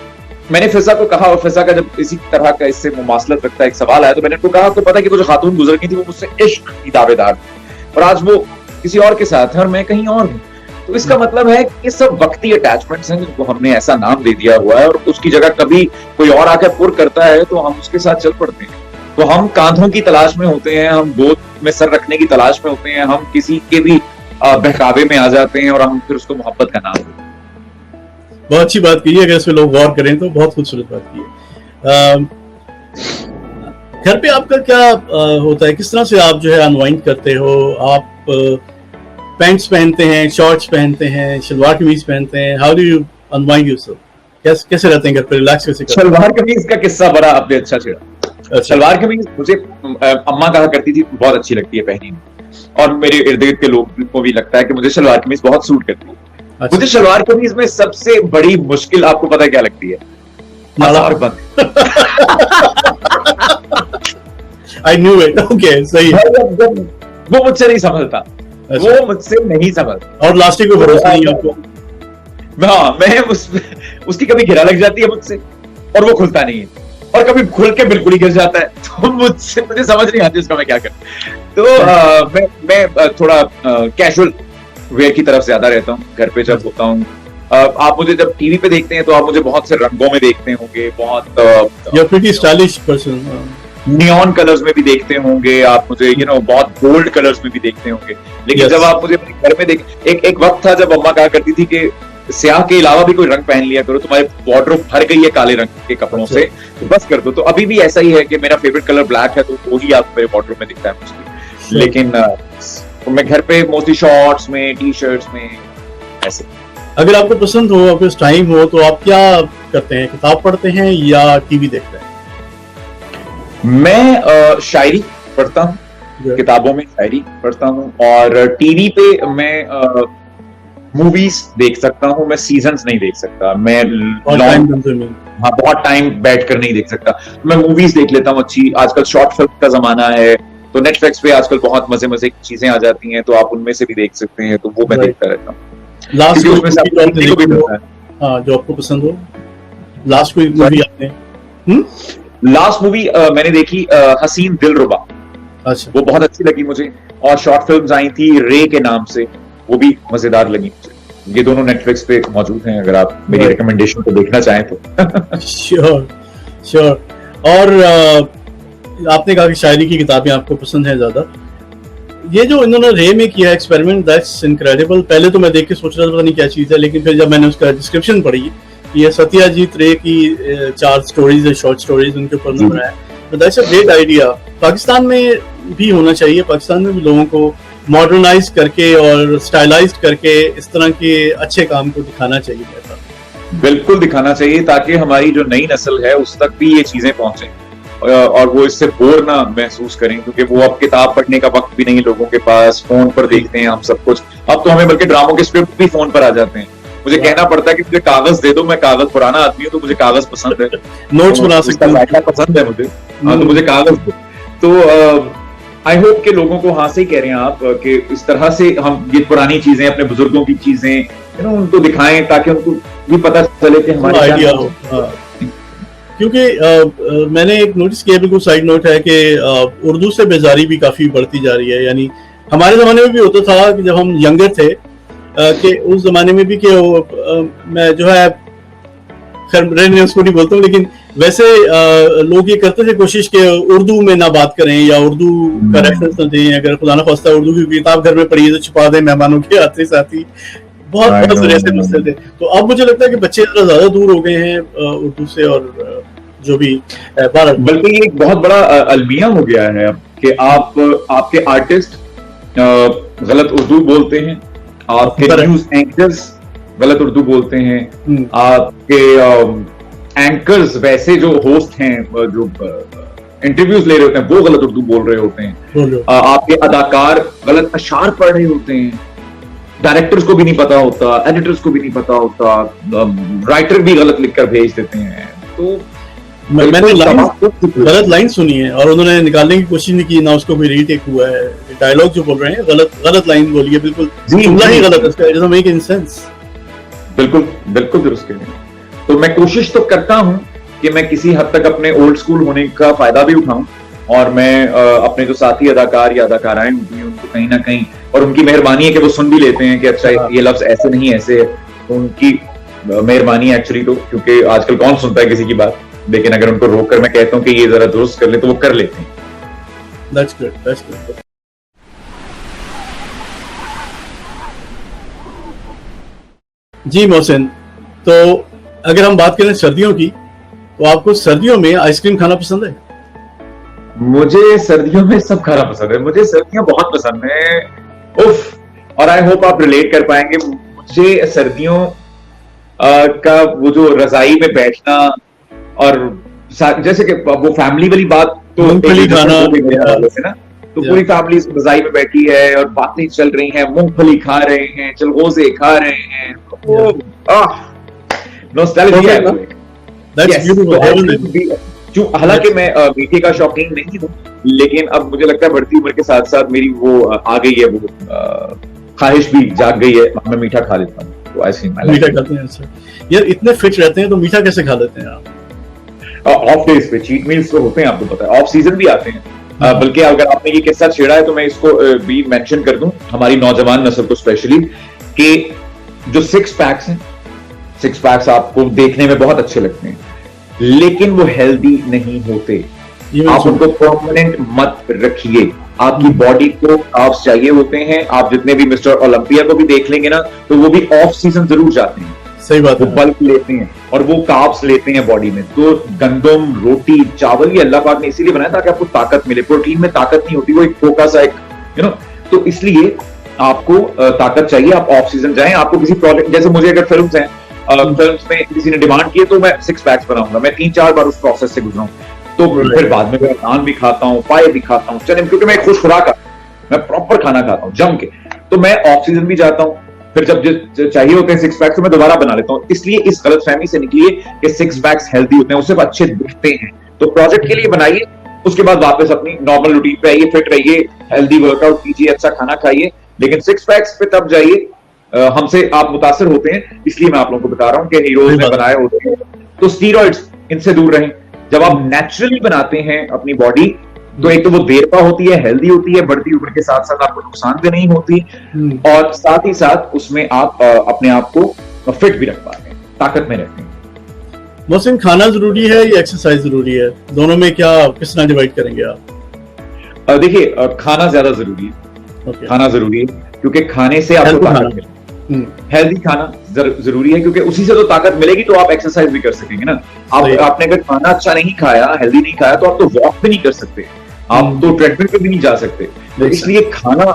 मैंने फिजा को कहा, और फिजा का जब इसी तरह का इससे मुमासलत रखता एक सवाल आया, तो मैंने उनको कहा, तो पता है कि वो जो खातून गुजर गई थी वो मुझसे इश्क की दावेदार थी, और आज वो किसी और के साथ है और मैं कहीं और हूं। तो इसका मतलब है कि ये सब वक्ती अटैचमेंट्स हैं जिनको हमने ऐसा नाम दे दिया हुआ है, और उसकी जगह कभी कोई और आकर पुर करता है तो हम उसके साथ चल पड़ते हैं। तो हम कांधों की तलाश में होते हैं, हम गोद में सर रखने की तलाश में होते हैं, हम किसी के भी बहकावे में आ जाते हैं और हम फिर उसको मोहब्बत का नाम देते हैं। बहुत अच्छी बात की है, अगर इसमें लोग गौर करें तो बहुत खूबसूरत बात की है। घर पे आपका क्या होता है, किस तरह से आप जो है अनवाइंड करते हो? आप पैंट्स पहनते हैं, शॉर्ट्स पहनते हैं, शलवार कमीज पहनते हैं? How do you unwind yourself? कैसे रहते हैं घर पे, रिलैक्स कैसे करते हैं? शलवार कमीज का किस्सा बड़ा आपने अच्छा छेड़ा। अच्छा। शलवार कमीज मुझे अम्मा कहा करती थी बहुत अच्छी लगती है पहनी, और मेरे इर्द गिर्द के लोग को भी लगता है कि मुझे शलवार कमीज बहुत सूट करती है। अच्छा। मुझे शलवार कमीज में सबसे बड़ी मुश्किल आपको पता है क्या लगती है? मज़ार बंद। I knew it. Okay, सही है। वो मुझसे नहीं समझता, वो मुझसे नहीं समझता, और लास्टिक को भरोसा नहीं आपको? हाँ, मैं उसकी कभी घिरा लग जाती है मुझसे और वो खुलता नहीं है, और कभी खुल के बिल्कुल ही गिर जाता है, तो मुझे समझ नहीं आती उसका मैं क्या करूं। तो मैं थोड़ा कैजुअल वेयर की तरफ ज्यादा रहता हूँ घर पे जब होता हूँ। आप मुझे जब टीवी पे देखते हैं तो आप मुझे बहुत से रंगों में देखते होंगे, बहुत You're pretty stylish person. Neon colours में भी देखते होंगे आप मुझे, बहुत बोल्ड कलर्स में भी देखते होंगे। लेकिन जब आप मुझे अपने घर में एक वक्त था जब अम्मा कहा करती थी कि स्याह के अलावा भी कोई रंग पहन लिया करो, तुम्हारे वार्डरोब भर गई है काले रंग के कपड़ों से, तो बस कर दो। तो अभी भी ऐसा ही है कि मेरा फेवरेट कलर ब्लैक है, तो वही आप मेरे वार्डरोब में दिखता है मुझे। लेकिन मैं घर पे मोस्टली शॉर्ट्स में, टी शर्ट्स में ऐसे। अगर आपको पसंद हो, आपके टाइम हो, तो आप क्या करते हैं? किताब पढ़ते हैं या टीवी देखते हैं? मैं शायरी पढ़ता हूँ, किताबों में शायरी पढ़ता हूँ, और टीवी पे मैं मूवीज देख सकता हूँ। मैं सीजन्स नहीं देख सकता, मैं बहुत टाइम बैठकर नहीं देख सकता। मैं मूवीज देख लेता हूँ अच्छी। आजकल शॉर्ट फिल्म का जमाना है, तो नेटफ्लिक्स पे आजकल बहुत मजे की चीजें आ जाती हैं, तो आप उनमें से भी देख सकते हैं, तो वो मैं देखता रहता हूँ। लास्ट जो आपको पसंद हो, लास्ट कोई मूवी आपने? लास्ट मूवी मैंने देखी हसीन दिलरुबा। अच्छा। वो बहुत अच्छी लगी मुझे, और शॉर्ट फिल्म्स आई थी रे के नाम से, वो भी मजेदार लगी मुझे। ये दोनों नेटफ्लिक्स पे मौजूद हैं, अगर आप मेरी रिकमेंडेशन को देखना चाहें तो। श्योर। और आपने कहा कि शायरी की किताबें आपको पसंद है ज्यादा। ये जो इन्होंने रे में किया एक्सपेरिमेंट, दैट्स इनक्रेडिबल। पहले तो मैं देख के सोच रहा था पता नहीं क्या चीज है, लेकिन फिर जब मैंने उसका डिस्क्रिप्शन पढ़ी, ये सत्याजीत रे की 4 स्टोरीज है, शॉर्ट स्टोरीज, उनके ऊपर बनाया है। तो that's a great idea. Pakistan में भी होना चाहिए, पाकिस्तान में भी लोगों को मॉडर्नाइज करके और स्टाइलाइज्ड करके इस तरह के अच्छे काम को दिखाना चाहिए। बिल्कुल दिखाना चाहिए, ताकि हमारी जो नई नस्ल है उस तक भी ये चीजें पहुंचे और वो इससे बोर ना महसूस करें, क्योंकि वो अब किताब पढ़ने का वक्त भी नहीं लोगों के पास, फोन पर देखते हैं हम सब कुछ। अब तो हमें बल्कि ड्रामों के स्क्रिप्ट भी फोन पर आ जाते हैं। मुझे कहना पड़ता है कि मुझे कागज दे दो, मैं कागज पुराना आदमी हूँ तो मुझे कागज पसंद है, नोट्स बना सकता हूँ, पसंद है मुझे, हाँ, तो मुझे कागज दो। तो आई होप के लोगों को, हाँ सही कह रहे हैं आप, कि इस तरह से हम ये पुरानी चीजें, अपने बुजुर्गों की चीजें उनको दिखाएं ताकि उनको भी पता चले कि हमारे आइडिया हो। क्योंकि मैंने एक नोटिस किया, बिल्कुल साइड नोट है कि उर्दू से बेजारी भी काफी बढ़ती जा रही है। यानी हमारे जमाने में भी होता था कि जब हम यंगर थे, कि उस जमाने में भी कि मैं जो है, खैर रहने उसको नहीं बोलता हूँ, लेकिन वैसे लोग ये करते थे कोशिश के उर्दू में ना बात करें या उर्दू का रेफरेंस न दें। अगर खुदा ना खास्ता उर्दू की किताब घर में पढ़ी है तो छुपा दें मेहमानों के आते साथ ही। बहुत तरह से मसले थे। तो अब मुझे लगता है कि बच्चे ज्यादा दूर हो गए हैं उर्दू से, और जो भी बल्कि ये एक बहुत बड़ा अलमिया हो गया है अब कि आपके आर्टिस्ट गलत उर्दू बोलते हैं, आपके न्यूज एंकर्स गलत उर्दू बोलते हैं, आपके एंकर्स वैसे जो होस्ट हैं जो इंटरव्यूज ले रहे होते हैं वो गलत उर्दू बोल रहे होते हैं, आपके अदाकार गलत अशार पढ़ रहे होते हैं, डायरेक्टर्स को भी नहीं पता होता, एडिटर्स को भी नहीं पता होता, राइटर भी गलत लिखकर भेज देते हैं। तो मैंने गलत लाइन सुनी है और उन्होंने निकालने की कोशिश नहीं की, ना उसको भी रीटेक हुआ है। डायलॉग जो बोल रहे हैं गलत लाइन बोली है, बिल्कुल जुमला ही गलत है, इसका it doesn't make any sense. बिल्कुल दुरुस्त है। तो मैं कोशिश तो करता हूं कि मैं किसी हद तक अपने ओल्ड स्कूल होने का फायदा भी उठाऊं, और मैं अपने जो साथी अदाकार या अदाकाराएं होती हैं उनको कहीं ना कहीं, और उनकी मेहरबानी है कि वो सुन भी लेते हैं कि अच्छा ये लफ्ज ऐसे नहीं ऐसे है, तो उनकी मेहरबानी एक्चुअली, तो क्योंकि आजकल कौन सुनता है किसी की बात, लेकिन अगर उनको रोक कर मैं कहता हूँ कि ये जरा दुरुस्त कर ले तो वो कर लेते हैं। That's good. जी मोहसिन, तो अगर हम बात करें सर्दियों की, तो आपको सर्दियों में आइसक्रीम खाना पसंद है? मुझे सर्दियों में सब खाना पसंद है, मुझे सर्दियां बहुत पसंद है। उफ, और आई होप आप रिलेट कर पाएंगे। मुझे सर्दियों का वो जो रजाई में बैठना, और जैसे कि वो फैमिली वाली बात, तो मूंगफली खाना से ना, तो पूरी फैमिली रजाई में बैठी है और बातें चल रही हैं, मूंगफली खा रहे हैं, चलगोजे खा रहे हैं, नॉस्टैल्जिया है। हालांकि मैं मीठे का शौकीन नहीं हूँ, लेकिन अब मुझे लगता है बढ़ती उम्र के साथ साथ मेरी वो आ गई है, वो ख्वाहिश भी जाग गई है, मैं मीठा खा लेता हूँ। तो आइसक्रीम मीठा खाते हैं सर? यार इतने फिट रहते हैं तो मीठा कैसे खा लेते हैं आप? ऑफ डेज पे चीट मील्स तो होते हैं, आपको पता है, ऑफ सीजन भी आते हैं। बल्कि अगर आपने ये किस्सा छेड़ा है तो मैं इसको भी मेंशन कर दूं हमारी नौजवान नस्ल को स्पेशली, कि जो सिक्स पैक्स आपको देखने में बहुत अच्छे लगते हैं, लेकिन वो हेल्दी नहीं होते। आप उनको परमानेंट मत रखिए। आपकी बॉडी को कार्ब्स चाहिए होते हैं। आप जितने भी मिस्टर ओलंपिया को भी देख लेंगे ना, तो वो भी ऑफ सीजन जरूर जाते हैं। सही बात है। वो बल्क लेते हैं और वो कार्ब्स लेते हैं बॉडी में। तो गंदम, रोटी, चावल, ये अल्लाह पाक ने इसीलिए बनाया ताकि आपको ताकत मिले। प्रोटीन में ताकत नहीं होती, वो एक फोका सा एक तो इसलिए आपको ताकत चाहिए। आप ऑफ सीजन जाएं। आपको किसी प्रोजेक्ट, जैसे मुझे अगर फिल्म्स हैं, फिल्म्स में किसी ने डिमांड की है तो मैं 6 पैक्स बनाऊंगा, मैं 3-4 बार उस प्रोसेस से गुजरा हूं, तो फिर बाद में मैं नान भी खाता हूँ, पाए भी खाता हूँ, चने, क्योंकि मैं खुश खुराक, मैं प्रॉपर खाना खाता हूँ जम के। तो मैं ऑफ सीजन भी जाता हूँ, फिर जब चाहिए होते हैं 6 पैक्स तो मैं दोबारा बना लेता हूँ। इसलिए इस गलतफहमी से निकलिए कि 6 पैक्स हेल्दी होते हैं, उससे अच्छे दिखते हैं। तो प्रोजेक्ट के लिए बनाइए, उसके बाद वापस अपनी नॉर्मल रूटीन पे आइए, फिट रहिए, हेल्दी वर्कआउट कीजिए, अच्छा खाना खाइए, लेकिन 6 पैक्स पे तब जाइए। हमसे आप मुतासिर होते हैं, इसलिए मैं आप लोगों को बता रहा हूं कि हीरोज ने बनाए होते हैं। तो स्टीरॉइड्स, इनसे दूर रहें। जब आप नेचुरली बनाते हैं अपनी बॉडी, तो एक तो वो देरपा होती है, हेल्दी होती है, बढ़ती उम्र के साथ साथ आपको नुकसान भी नहीं होती, और साथ ही साथ उसमें आप अपने आप को फिट भी रख पाते हैं, ताकत में रहते हैं। मोहसिन, खाना जरूरी है या एक्सरसाइज जरूरी है? दोनों में क्या किस तरह डिवाइड करेंगे आप? देखिए, खाना ज्यादा जरूरी है। खाना जरूरी है क्योंकि खाने से आपको ताकत मिलेगी। हेल्दी खाना जरूरी है क्योंकि उसी से तो ताकत मिलेगी, तो आप एक्सरसाइज भी कर सकेंगे ना। आपने अगर खाना अच्छा नहीं खाया, हेल्दी नहीं खाया, तो आप तो वॉक भी नहीं कर सकते, आप तो ट्रेडमिल पे भी नहीं जा सकते। तो इसलिए खाना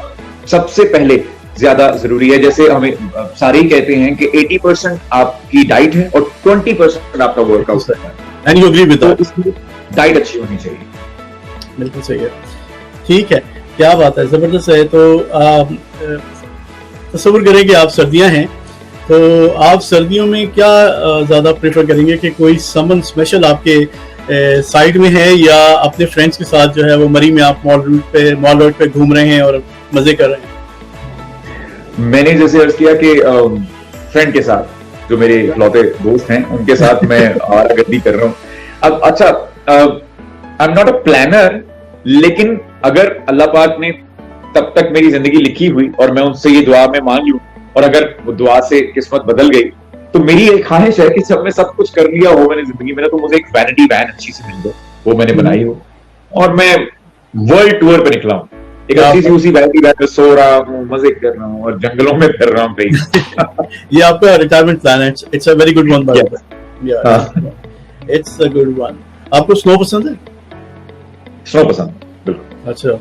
सबसे पहले ज्यादा जरूरी है। जैसे हमें सारे ही कहते हैं कि 80% आपकी डाइट है और 20% आपका वर्कआउट है। And you agree with that? इसलिए डाइट अच्छी होनी चाहिए। बिल्कुल सही है। ठीक है, क्या बात है, जबरदस्त है। तो तस्वीर करें कि आप सर्दियां हैं, तो आप सर्दियों में क्या ज्यादा प्रेफर करेंगे कि कोई समन स्पेशल आपके साइड में है या अपने फ्रेंड्स के साथ जो है वो मरी में आप मॉल रोड पे घूम रहे हैं और मजे कर रहे हैं? मैंने जैसे अर्ज किया कि फ्रेंड के साथ, जो मेरे इकलौते दोस्त हैं, उनके साथ मैं आवारागर्दी कर रहा हूँ। अब अच्छा, I am not a planner, लेकिन अगर अल्लाह पाक ने तब तक मेरी जिंदगी लिखी हुई और मैं उनसे ये दुआ में मांग लूं, और अगर वो दुआ से किस्मत बदल गई, तो मेरी एक ख्वाहिश है कि जब मैं सब कुछ कर लिया हो मैंने जिंदगी में, तो मुझे एक वैनिटी वैन अच्छी सी मिल जाए, वो मैंने बनाई हो, और मैं वर्ल्ड टूर पे निकला हूँ, एक अच्छी सी उसी वैनिटी वैन में सो रहा हूँ, मजे कर रहा हूँ और जंगलों में फिर रहा हूँ। ये आपका रिटायरमेंट प्लान है। It's a very good one by the way. It's a good one. आपको स्नो पसंद है? स्नो पसंद, बिल्कुल। अच्छा,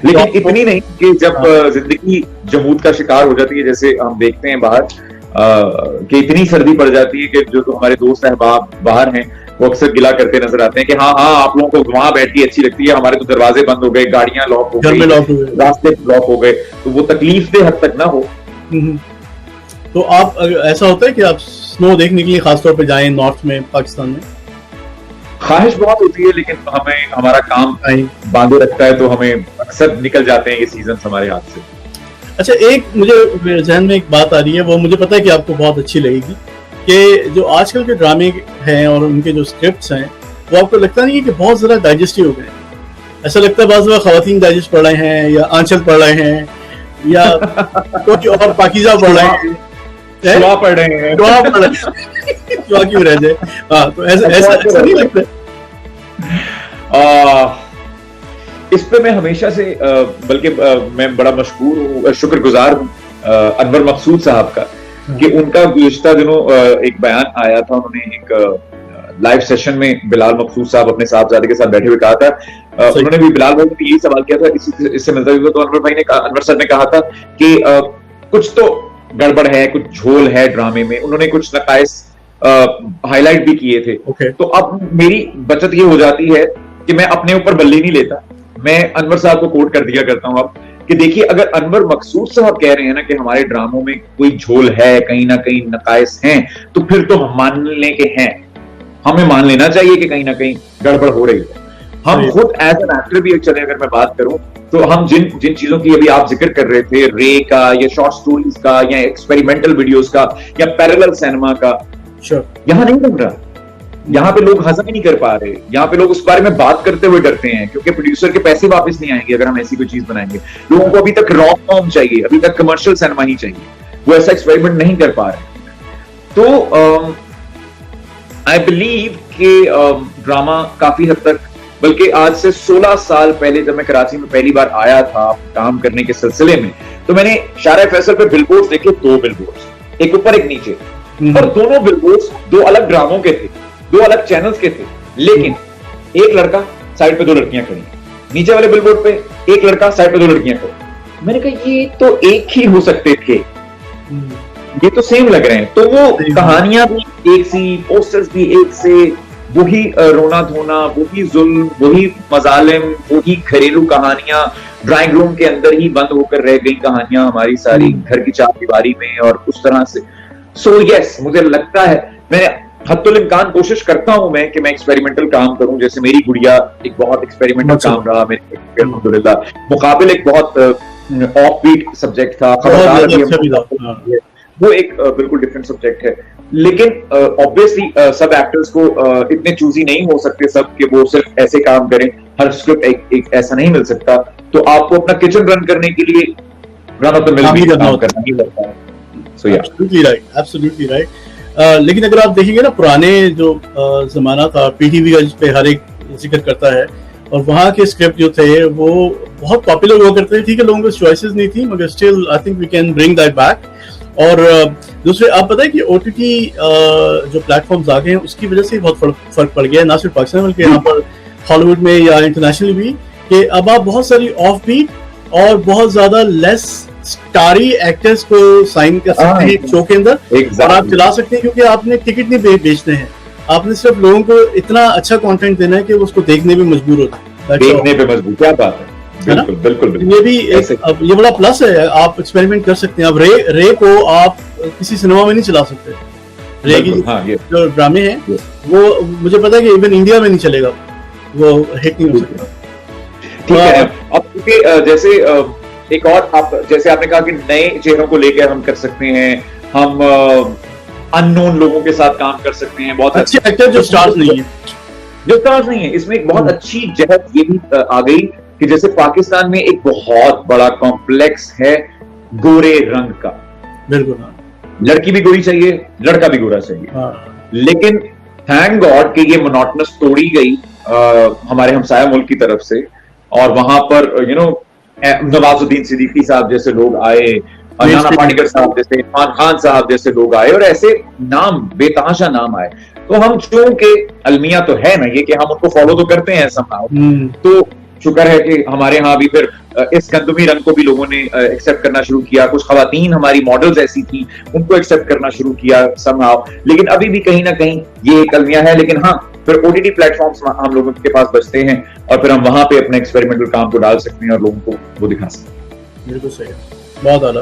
लेकिन इतनी नहीं कि जब जिंदगी जमूद का शिकार हो जाती है, जैसे हम देखते हैं बाहर कि इतनी सर्दी पड़ जाती है कि जो हमारे दोस्त अहबाब बाहर हैं वो अक्सर गिला करते नजर आते हैं कि हाँ आप लोगों को वहां बैठती अच्छी लगती है, हमारे तो दरवाजे बंद हो गए, गाड़ियां लॉक हो गई, रास्ते ब्लॉक हो गए, तो वो तकलीफ दे हद तक ना हो। तो आप, ऐसा होता है कि आप स्नो देखने के लिए खासतौर पे जाएं नॉर्थ में, पाकिस्तान में? ख्वाहिश बहुत होती है, लेकिन हमें हमारा काम बांधे रखता है, तो हमें अक्सर निकल जाते हैं ये सीजन हमारे हाथ से। अच्छा, एक मुझे जहन में एक बात आ रही है, वो मुझे पता है कि आपको बहुत अच्छी लगेगी, कि जो आजकल के ड्रामे हैं और उनके जो स्क्रिप्ट्स हैं, वो आपको लगता नहीं है कि बहुत ज़्यादा डाइजेस्टिव हो गए? ऐसा लगता है बाज़ ख़वातीन डाइजेस्ट पढ़ रहे हैं, या आंचल पढ़ रहे हैं, या कुछ और पाकीज़ा पढ़ रहे हैं, दुआ पढ़ रहे हैं, दुआ क्यों रह जाए। हाँ, तो ऐसा नहीं लगता? इस पे मैं हमेशा से, बल्कि मैं बड़ा मशहूर हूँ, शुक्रगुजार हूँ अनवर मकसूद साहब का, कि उनका गुज़िश्ता दिनों एक बयान आया था, उन्होंने एक लाइव सेशन में बिलाल मकसूद साहब अपने साहबजादे के साथ बैठे हुए कहा था, उन्होंने भी बिलाल भाई ने यही सवाल किया था, इससे मिलता जुलता, तो अनवर सर ने कहा था कि कुछ तो गड़बड़ है, कुछ झोल है ड्रामे में, उन्होंने कुछ नकाइस हाईलाइट भी किए थे। तो अब मेरी बचत ये हो जाती है कि मैं अपने ऊपर बल्ली नहीं लेता, मैं अनवर साहब को कोट कर दिया करता हूं अब, कि देखिए अगर अनवर मकसूद साहब कह रहे हैं ना कि हमारे ड्रामों में कोई झोल है, कहीं ना कहीं नकाइस हैं, तो फिर तो हम मानने के हैं, हमें मान लेना चाहिए कि कहीं ना कहीं गड़बड़ हो रही है। हम खुद एज एन एक्टर भी, चले अगर मैं बात करूं, तो हम जिन चीजों की अभी आप जिक्र कर रहे थे, रे का या शॉर्ट स्टोरीज का या एक्सपेरिमेंटल वीडियोस का या पैरेलल सिनेमा का, यहां नहीं बन रहा, यहाँ पे लोग हजम ही नहीं कर पा रहे, यहाँ पे लोग उस बारे में बात करते हुए डरते हैं, क्योंकि प्रोड्यूसर के पैसे वापस नहीं आएंगे अगर हम ऐसी कोई चीज बनाएंगे। लोगों को अभी तक रॉ फॉर्म चाहिए, अभी तक कमर्शियल सिनेमा ही चाहिए, वो ऐसा एक्सपेरिमेंट नहीं कर पा रहे। तो आई बिलीव कि ड्रामा काफी हद तक, बल्कि आज से 16 साल पहले जब मैं कराची में पहली बार आया था काम करने के सिलसिले में, तो मैंने शारा फैसल पे बिलबोर्ड्स देखे, 2 बिलबोर्ड्स, एक ऊपर एक नीचे, और दोनों बिलबोर्ड्स 2 अलग ड्रामों के थे, 2 अलग चैनल्स के थे, लेकिन एक लड़का साइड पे 2 लड़कियां खड़ी, नीचे वाले बिलबोर्ड पे एक लड़का साइड पे 2 लड़कियां खड़ी। मैंने कहा ये तो एक ही हो सकते थे, ये तो सेम लग रहे हैं। तो वो कहानियां भी एक सी, पोस्टर्स भी एक से, वही रोना धोना, वही जुल्म, वही मजालिम, वही घरेलू कहानियां, ड्राइंग रूम के अंदर ही बंद होकर रह गई कहानियां हमारी सारी, घर की चारदीवारी में, और उस तरह से। सो यस, मुझे लगता है, मैं हद्दुल इम्कान कोशिश करता हूं मैं कि मैं एक्सपेरिमेंटल काम करूं, जैसे मेरी गुड़िया एक बहुत एक्सपेरिमेंटल काम रहा मेरे, अल्हम्दुलिल्लाह। मुकाबिल एक बहुत ऑफ बीट सब्जेक्ट था, वो एक बिल्कुल डिफरेंट सब्जेक्ट है, लेकिन ऑब्वियसली सब एक्टर्स को इतने चूजी नहीं हो सकते सब कि वो सिर्फ ऐसे काम करें, हर स्क्रिप्ट एक ऐसा नहीं मिल सकता, तो आपको अपना किचन रन करने के लिए रन ऑफ द मिल भी काम करना ही पड़ता है। सो या एब्सोल्युटली राइट। लेकिन अगर आप देखेंगे ना, पुराने जो जमाना था, पीटीवी का जिस पे हर एक जिक्र करता है, और वहाँ के स्क्रिप्ट जो थे वो बहुत पॉपुलर हुआ करते थे। ठीक है, लोगों को चॉइसेस नहीं थी, मगर still I think we can bring that back. और दूसरे, आप पता है कि ओटीटी जो प्लेटफॉर्म्स आ गए हैं, उसकी वजह से बहुत फर्क पड़ गया है, ना सिर्फ पाकिस्तान बल्कि यहाँ पर हॉलीवुड में या इंटरनेशनली भी, कि अब आप बहुत सारी ऑफ बीट और बहुत ज्यादा लेस स्टारी एक्टर्स को साइन कर सकते हैं एक शो के अंदर, और आप चला सकते हैं, क्योंकि आपने टिकट नहीं बेचने हैं, आपने सिर्फ लोगों को इतना अच्छा कंटेंट देना है कि वो उसको देखने पे मजबूर होता है, देखने पे मजबूर। क्या बात है, बिल्कुल बिल्कुल। ये भी ये बड़ा प्लस है, आप एक्सपेरिमेंट कर सकते हैं। अब रे को आप किसी सिनेमा में नहीं चला सकते, रहेगी। हाँ, जो ड्रामे हैं वो मुझे पता है कि इवन इंडिया में नहीं चलेगा, वो हिट नहीं हो सकता। ठीक है। अब क्योंकि जैसे एक और आप जैसे आपने कहा कि नए चेहरों को लेकर हम कर सकते हैं, हम अननोन लोगों के साथ काम कर सकते हैं, बहुत अच्छे एक्टर जो स्टार्स नहीं है, इसमें एक बहुत अच्छी जहत ये भी आ गई कि जैसे पाकिस्तान में एक बहुत बड़ा कॉम्प्लेक्स है गोरे रंग का। बिल्कुल, हाँ। लड़की भी गोरी चाहिए, लड़का भी गोरा चाहिए, हाँ। लेकिन थैंक गॉड कि ये मोनोटोनस तोड़ी गई हमारे हमसाया मुल्क की तरफ से, और वहां पर नवाजुद्दीन सिद्दीकी साहब जैसे लोग आए, नाना पाटेकर साहब जैसे, इरफान खान साहब जैसे लोग आए, और ऐसे नाम बेतहाशा नाम आए। तो हम चूंकि अलमिया तो है ना ये कि हम उनको फॉलो तो करते हैं समहाउ, तो शुक्र है कि हमारे यहाँ भी फिर इस गंदमी रंग को भी लोगों ने एक्सेप्ट करना शुरू किया। कुछ खवातीन हमारी मॉडल्स ऐसी थी, उनको एक्सेप्ट करना शुरू किया समहाउ। लेकिन अभी भी कहीं ना कहीं ये एक अलमिया है। लेकिन हाँ, फिर ओटीटी प्लेटफॉर्म्स हम लोगों के पास बचते हैं, और फिर हम वहां पे अपने एक्सपेरिमेंटल काम को डाल सकते हैं और लोगों को वो दिखा सकते हैं। बिल्कुल सही है, बहुत आला।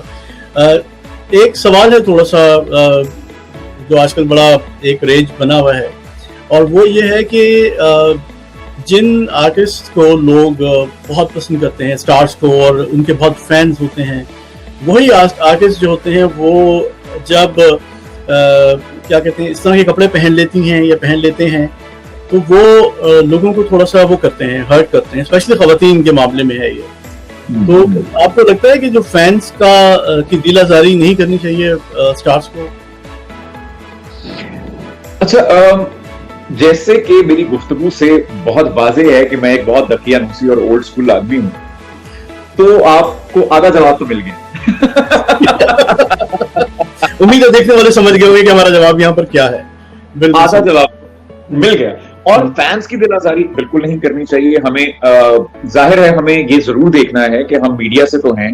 एक सवाल है थोड़ा सा जो आजकल बड़ा एक रेंज बना हुआ है, और वो ये है कि जिन आर्टिस्ट को लोग बहुत पसंद करते हैं, स्टार्स को, और उनके बहुत फैंस होते हैं, वही आर्टिस्ट जो होते हैं वो जब क्या कहते हैं इस तरह के कपड़े पहन लेती हैं या पहन लेते हैं, तो वो लोगों को थोड़ा सा वो करते हैं, हर्ट करते हैं, स्पेशली खवातीन के मामले में है ये। तो आपको लगता है कि जो फैंस की दिल आजारी नहीं करनी चाहिए स्टार्स को? अच्छा, जैसे कि मेरी गुफ्तगू से बहुत वाज़ेह है कि मैं एक बहुत दकियानूसी और ओल्ड स्कूल आदमी हूं, तो आपको आधा जवाब तो मिल गया। उम्मीद है देखने वाले समझ गए होंगे कि हमारा जवाब यहाँ पर क्या है। आधा जवाब मिल गया। और फैंस की दिल आजारी बिल्कुल नहीं करनी चाहिए। हमें जाहिर है, हमें ये जरूर देखना है कि हम मीडिया से तो हैं,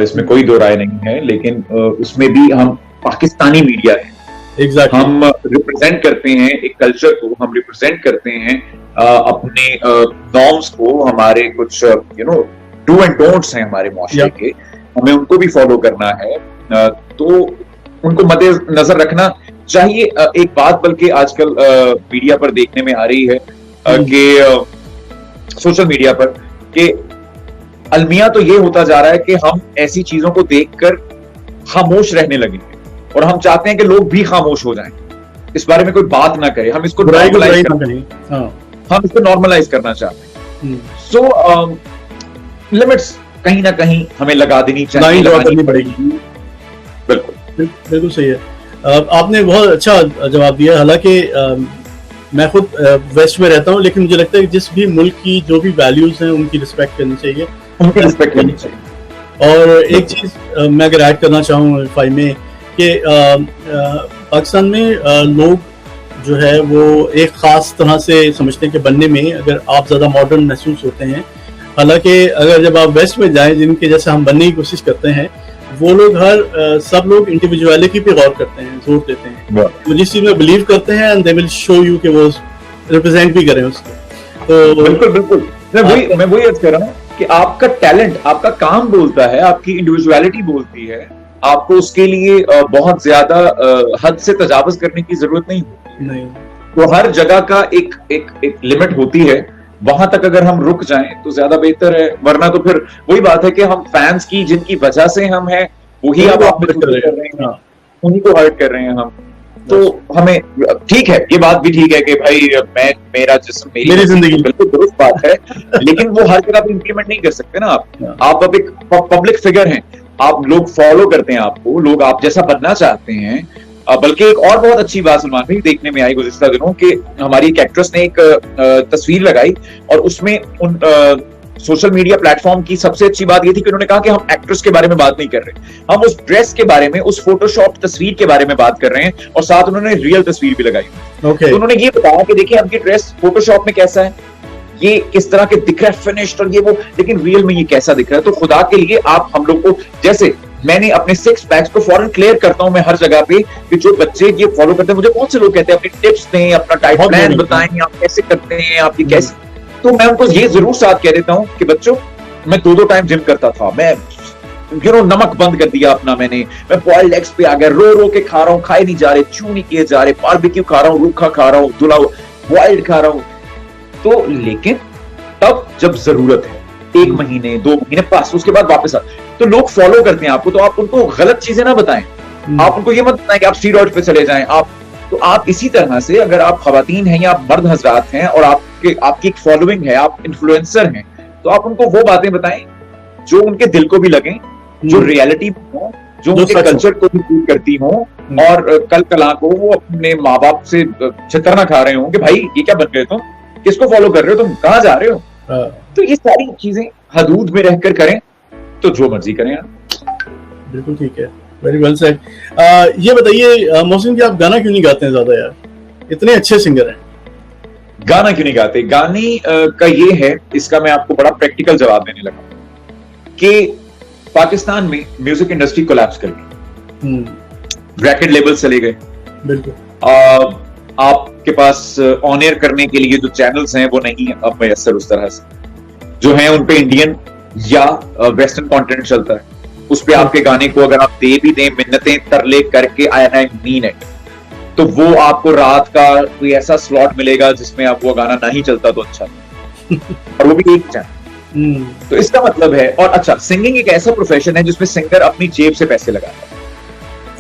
इसमें कोई दो राय नहीं है, लेकिन उसमें भी हम पाकिस्तानी मीडिया है। Exactly. हम रिप्रेजेंट करते हैं एक कल्चर को, हम रिप्रेजेंट करते हैं अपने नॉर्म्स को, हमारे कुछ डू एंड डोंट्स हैं हमारे माशरे के, हमें उनको भी फॉलो करना है। तो उनको मद्देनजर रखना चाहिए। एक बात बल्कि आजकल मीडिया पर देखने में आ रही है कि सोशल मीडिया पर कि अलमिया तो ये होता जा रहा है कि हम ऐसी चीजों को देखकर खामोश रहने लगे, और हम चाहते हैं कि लोग भी खामोश हो जाएं, इस बारे में कोई बात ना करे। हम इसको नॉर्मलाइज करना चाहते हैं। सो लिमिट्स कहीं ना कहीं हमें लगा देनी चाहिए, लगानी पड़ेगी। बिल्कुल सही है। आपने बहुत अच्छा जवाब दिया। हालांकि मैं खुद वेस्ट में रहता हूं, लेकिन मुझे लगता है कि जिस भी मुल्क की जो भी वैल्यूज हैं उनकी रिस्पेक्ट करनी चाहिए, और एक चीज मैं अगर ऐड करना चाहूँ फाइव में कि पाकिस्तान में लोग जो है वो एक ख़ास तरह से समझते हैं कि बनने में अगर आप ज़्यादा मॉडर्न महसूस होते हैं। हालांकि अगर जब आप वेस्ट में जाएं, जिनके जैसे हम बनने की कोशिश करते हैं, वो लोग सब लोग इंडिविजुअलिटी पे गौर करते हैं, जोर देते हैं, वो जिस चीज़ में बिलीव करते हैं and they will show you कि वो रिप्रेजेंट भी करें उसको। तो बिल्कुल मैं वही अर्ज कर रहा हूँ कि आपका टैलेंट, आपका काम बोलता है, आपकी इंडिविजुअलिटी बोलती है। आपको उसके लिए बहुत ज्यादा हद से तजावुज करने की जरूरत नहीं। तो हर जगह का एक लिमिट होती है, वहां तक अगर हम रुक जाएं तो ज्यादा बेहतर है। वरना तो फिर वही बात है कि हम फैंस की जिनकी वजह से हम हैं वही आप कर रहे हैं, उन्हीं को हर्ट कर रहे हैं हम। तो हमें ठीक है, ये बात भी ठीक है कि भाई मेरा जिस्म मेरी जिंदगी, बिल्कुल दुरुस्त बात है, लेकिन वो हर जगह पे इंप्लीमेंट नहीं कर सकते ना आप अब एक पब्लिक फिगर हैं, आप लोग फॉलो करते हैं आपको, लोग आप जैसा बनना चाहते हैं। बल्कि एक और बहुत अच्छी बात सलमान भाई देखने में आई गुज़िश्ता दिनों कि हमारी एक एक्ट्रेस ने एक तस्वीर लगाई, और उसमें उन सोशल मीडिया प्लेटफॉर्म की सबसे अच्छी बात ये थी कि उन्होंने कहा कि हम एक्ट्रेस के बारे में बात नहीं कर रहे, हम उस ड्रेस के बारे में, उस फोटोशॉप तस्वीर के बारे में बात कर रहे हैं, और साथ उन्होंने रियल तस्वीर भी लगाई। तो उन्होंने ये बताया कि देखिए आपकी ड्रेस फोटोशॉप में कैसा है, ये किस तरह के दिख रहा है, फिनिश्ड और ये वो, लेकिन रियल में ये कैसा दिख रहा है। तो खुदा के लिए आप हम लोग को, जैसे मैंने अपने 6 पैक्स को फौरन क्लियर करता हूं मैं हर जगह पे कि जो बच्चे ये फॉलो करते हैं, मुझे बहुत से लोग कहते हैं अपनी टिप्स दें, अपना डाइट प्लान बताएं, आप कैसे करते हैं, आप ये कैसे, तो मैं उनको ये जरूर साथ कह देता हूं कि बच्चों मैं 2-2 टाइम जिम करता था, मैं नमक बंद कर दिया अपना मैंने, मैं बॉइल्ड एग्स पे आ गया, रो रो के खा रहा हूँ, खाए नहीं जा रहे, च्यू नहीं किए जा रहे, बारबेक्यू खा रहा हूँ, रूखा खा रहा हूँ, धुला बॉइल्ड खा रहा हूँ। तो लेकिन तब जब जरूरत है, 1 महीने 2 महीने पास, उसके बाद वापस आ, तो लोग फॉलो करते हैं आपको, तो आप उनको गलत चीजें ना बताएं, आप उनको ये मत बताएं कि आप स्टीरॉइड पे चले जाएं। तो आप इसी तरह से, अगर आप खवातीन हैं या आप मर्द हजरात हैं और आपकी एक फॉलोइंग है, आप इन्फ्लुएंसर हैं, तो आप उनको वो बातें बताएं जो उनके दिल को भी लगे, जो रियलिटी हो, जो उनके कल्चर को भी फील करती हो, और कल कला को वो अपने माँ बाप से छितर ना खा रहे हो कि भाई ये क्या बन गए तुम, किसको फॉलो कर रहे हो, तुम कहाँ जा रहे हो। तो ये सारी चीजें हदूद में रहकर करें, तो जो मर्जी करें आप। बिल्कुल ठीक है, वेरी वेल सेड। ये बताइए मोहसिन कि आप गाना क्यों नहीं गाते हैं ज्यादा यार, इतने अच्छे सिंगर हैं। गाना क्यों नहीं गाते, गाने का ये है, इसका मैं आपको बड़ा प्रैक्टिकल जवाब देने लगा कि पाकिस्तान में म्यूजिक इंडस्ट्री कोलैप्स कर गई, ब्रैकेट लेबल चले गए। बिल्कुल। आपके पास ऑन एयर करने के लिए जो चैनल्स हैं वो नहीं है अब मैसर उस तरह से, जो हैं उन पे इंडियन या वेस्टर्न कंटेंट चलता है, उस पे आपके गाने को अगर आप दे भी दें मिन्नतें तरले करके, आई मीन इट, तो वो आपको रात का कोई ऐसा स्लॉट मिलेगा जिसमें आप वो गाना नहीं चलता तो अच्छा और वो भी एक चैनल। तो इसका मतलब है, और अच्छा, सिंगिंग एक ऐसा प्रोफेशन है जिसमें सिंगर अपनी जेब से पैसे लगाता है।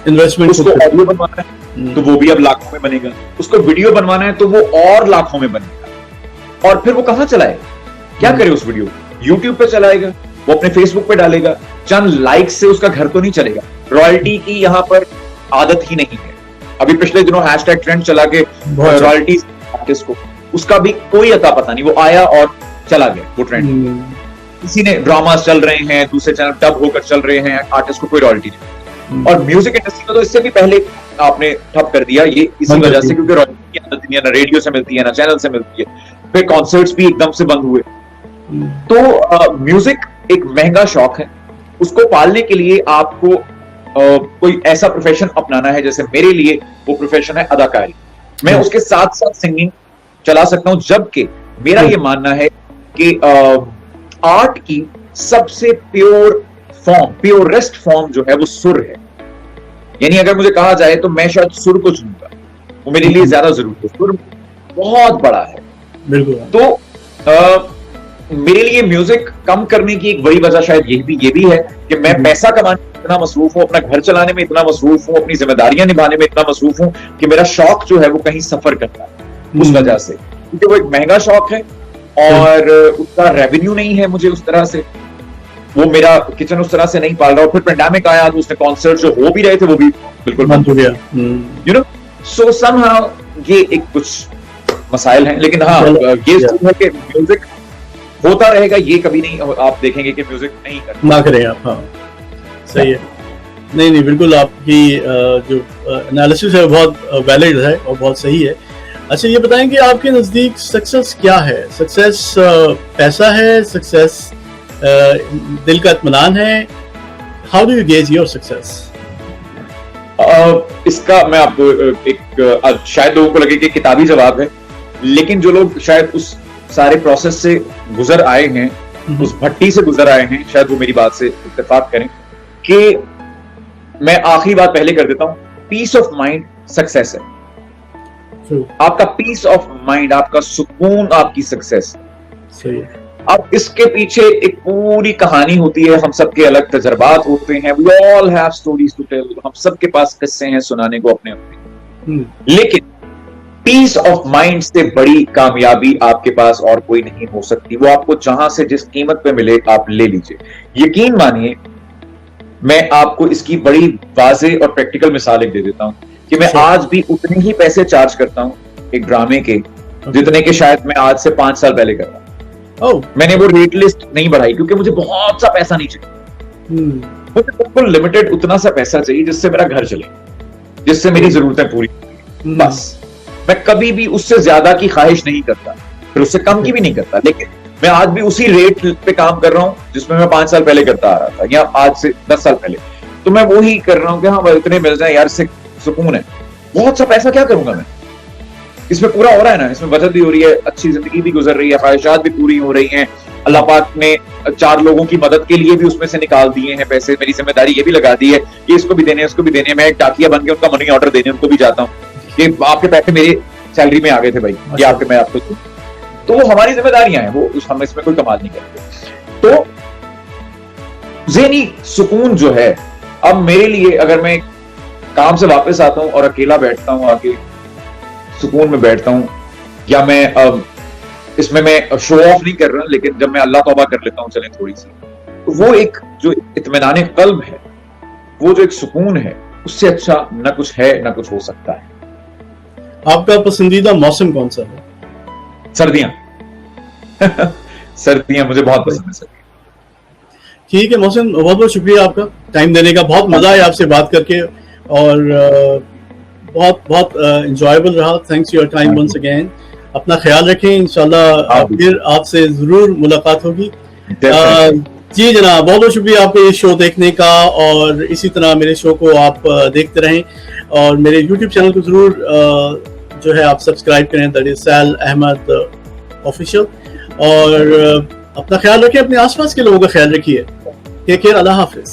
इन्वेस्टमेंट, उसको ऑडियो बनवाना है तो वो भी अब लाखों में बनेगा, उसको वीडियो बनवाना है तो वो और लाखों में बनेगा, और फिर वो कहां चलाएगा, क्या करे उस वीडियो, यूट्यूब पे चलाएगा, वो अपने फेसबुक पे डालेगा, चंद लाइक से उसका घर तो नहीं चलेगा। रॉयल्टी की यहां पर आदत ही नहीं है। अभी पिछले दिनों हैशटैग ट्रेंड चला के रॉयल्टी आर्टिस्ट को, उसका भी कोई अता पता नहीं, वो आया और चला गया वो ट्रेंड। किसी ने ड्रामा चल रहे हैं, दूसरे चैनल डब होकर चल रहे हैं, आर्टिस्ट को कोई रॉयल्टी नहीं। और म्यूजिक इंडस्ट्री को तो इससे भी पहले आपने ठप कर दिया, ये इसी वजह से क्योंकि रॉयल्टी की आदत नहीं है, ना रेडियो से मिलती है ना चैनल से मिलती है, फिर कॉन्सर्ट्स भी एकदम से बंद हुए। तो म्यूजिक एक महंगा शौक है, उसको पालने के लिए आपको कोई ऐसा प्रोफेशन अपनाना है, जैसे मेरे लिए वो प्रोफेशन है अदाकारी। मैं उसके साथ साथ सिंगिंग चला सकता हूं, जबकि मेरा ये मानना है कि आर्ट की सबसे प्योर फॉर्म, प्योरेस्ट फॉर्म जो है वो सुर है। यानी अगर मुझे कहा जाए तो मैं शायद सुर को चुनूंगा, वो मेरे लिए ज्यादा जरूरी है, सुर बहुत बड़ा है। बिल्कुल। तो मेरे लिए म्यूजिक कम करने की एक बड़ी वजह शायद ये भी है कि मैं पैसा कमाने में इतना मसरूफ हूं, अपना घर चलाने में इतना मसरूफ हूं, अपनी जिम्मेदारियां निभाने में इतना मसरूफ हूं कि मेरा शौक जो है वो कहीं सफर करता है उस वजह से, क्योंकि वो एक महंगा शौक है और उसका रेवेन्यू नहीं है मुझे उस तरह से, वो मेरा किचन उस तरह से नहीं पाल रहा। और फिर पेंडेमिक आया तो उसने कॉन्सर्ट जो हो भी रहे थे वो भी बिल्कुल बंद हो गया, यू नो। सो समहाउ ये एक कुछ मसाइल हैं, लेकिन हाँ ये है कि म्यूजिक होता रहेगा, ये कभी नहीं आप देखेंगे कि म्यूजिक नहीं ना करें आप। हाँ सही है, नहीं बिल्कुल, आपकी जो एनालिसिस है बहुत वैलिड है और बहुत सही है। अच्छा ये बताएं कि आपके नजदीक सक्सेस क्या है? सक्सेस पैसा है, सक्सेस दिल का इत्मीनान है? How do you gauge your success? इसका मैं आपको एक शायद लोगों को लगे कि किताबी जवाब है, लेकिन जो लोग शायद उस सारे प्रोसेस से गुजर आए हैं, उस भट्टी से गुजर आए हैं, शायद वो मेरी बात से इत्तेफाक करें कि मैं आखिरी बात पहले कर देता हूं, पीस ऑफ माइंड सक्सेस है। आपका पीस ऑफ माइंड, आपका सुकून आपकी सक्सेस। अब इसके पीछे एक पूरी कहानी होती है, हम सबके अलग तजर्बात होते हैं, we all have stories to tell, हम सबके पास किस्से हैं सुनाने को अपने अपने। लेकिन पीस ऑफ माइंड से बड़ी कामयाबी आपके पास और कोई नहीं हो सकती। वो आपको जहां से जिस कीमत पे मिले आप ले लीजिए। यकीन मानिए, मैं आपको इसकी बड़ी वाज़ेह और प्रैक्टिकल मिसाल एक दे देता हूं कि मैं आज भी उतने ही पैसे चार्ज करता हूं एक ड्रामे के, जितने के शायद मैं आज से 5 साल पहले कर रहा हूं। मैंने वो रेट लिस्ट नहीं बढ़ाई क्योंकि मुझे बहुत सा पैसा नहीं चाहिए, मुझे बिल्कुल लिमिटेड उतना सा पैसा चाहिए जिससे मेरा घर चले, जिससे मेरी जरूरतें पूरी, बस। मैं कभी भी उससे ज्यादा की ख्वाहिश नहीं करता, फिर उससे कम की भी नहीं करता, लेकिन मैं आज भी उसी रेट पे काम कर रहा हूं जिसमें मैं 5 साल पहले करता आ रहा था, या आज से 10 साल पहले। तो मैं वो ही कर रहा हूं कि हाँ इतने मिल जाए यार, इससे सुकून है। बहुत सा पैसा क्या करूंगा मैं, इसमें पूरा हो रहा है ना, इसमें बचत भी हो रही है, अच्छी जिंदगी भी गुजर रही है, ख्वाहिशात भी पूरी हो रही हैं, अल्लाह पाक ने 4 लोगों की मदद के लिए भी उसमें से निकाल दिए हैं पैसे, मेरी जिम्मेदारी ये भी लगा दी है कि इसको भी देने हैं, उसको भी देने हैं। मैं एक डाकिया बन के उनका मनी ऑर्डर देने उनको भी जाता हूँ कि आपके पैसे मेरे सैलरी में आ गए थे भाई, ये आपके मैं आपको, तो वो हमारी जिम्मेदारियां हैं, वो हम इसमें कोई कमाल नहीं करते। तो ज़हनी सुकून जो है, अब मेरे लिए अगर मैं काम से वापस आता हूं और अकेला बैठता हूं, आके सुकून में बैठता हूं, या मैं इसमें मैं शो ऑफ नहीं कर रहा, लेकिन जब मैं अल्लाह तौबा कर लेता हूं चले थोड़ी सी, तो वो एक जो इत्मीनान कल्ब है, वो जो एक सुकून है, उससे अच्छा ना कुछ है ना कुछ हो सकता है। आपका पसंदीदा मौसम कौन सा है? सर्दियां। सर्दियां मुझे बहुत पसंद है, सर्दियां। ठीक है मौसम, बहुत बहुत शुक्रिया आपका टाइम देने का, बहुत मजा आया आपसे बात करके और बहुत बहुत एंजॉयबल रहा। Thanks your time once again. अपना ख्याल रखें, इंशाल्लाह फिर आपसे जरूर मुलाकात होगी। जी जनाब, बहुत बहुत शुक्रिया आपको ये शो देखने का, और इसी तरह मेरे शो को आप देखते रहें और मेरे यूट्यूब चैनल को जरूर जो है आप सब्सक्राइब करें, that is Sail Ahmed official. और अपना ख्याल रखें, अपने आसपास के लोगों का ख्याल रखिए। टेक केयर, अल्लाह हाफिज।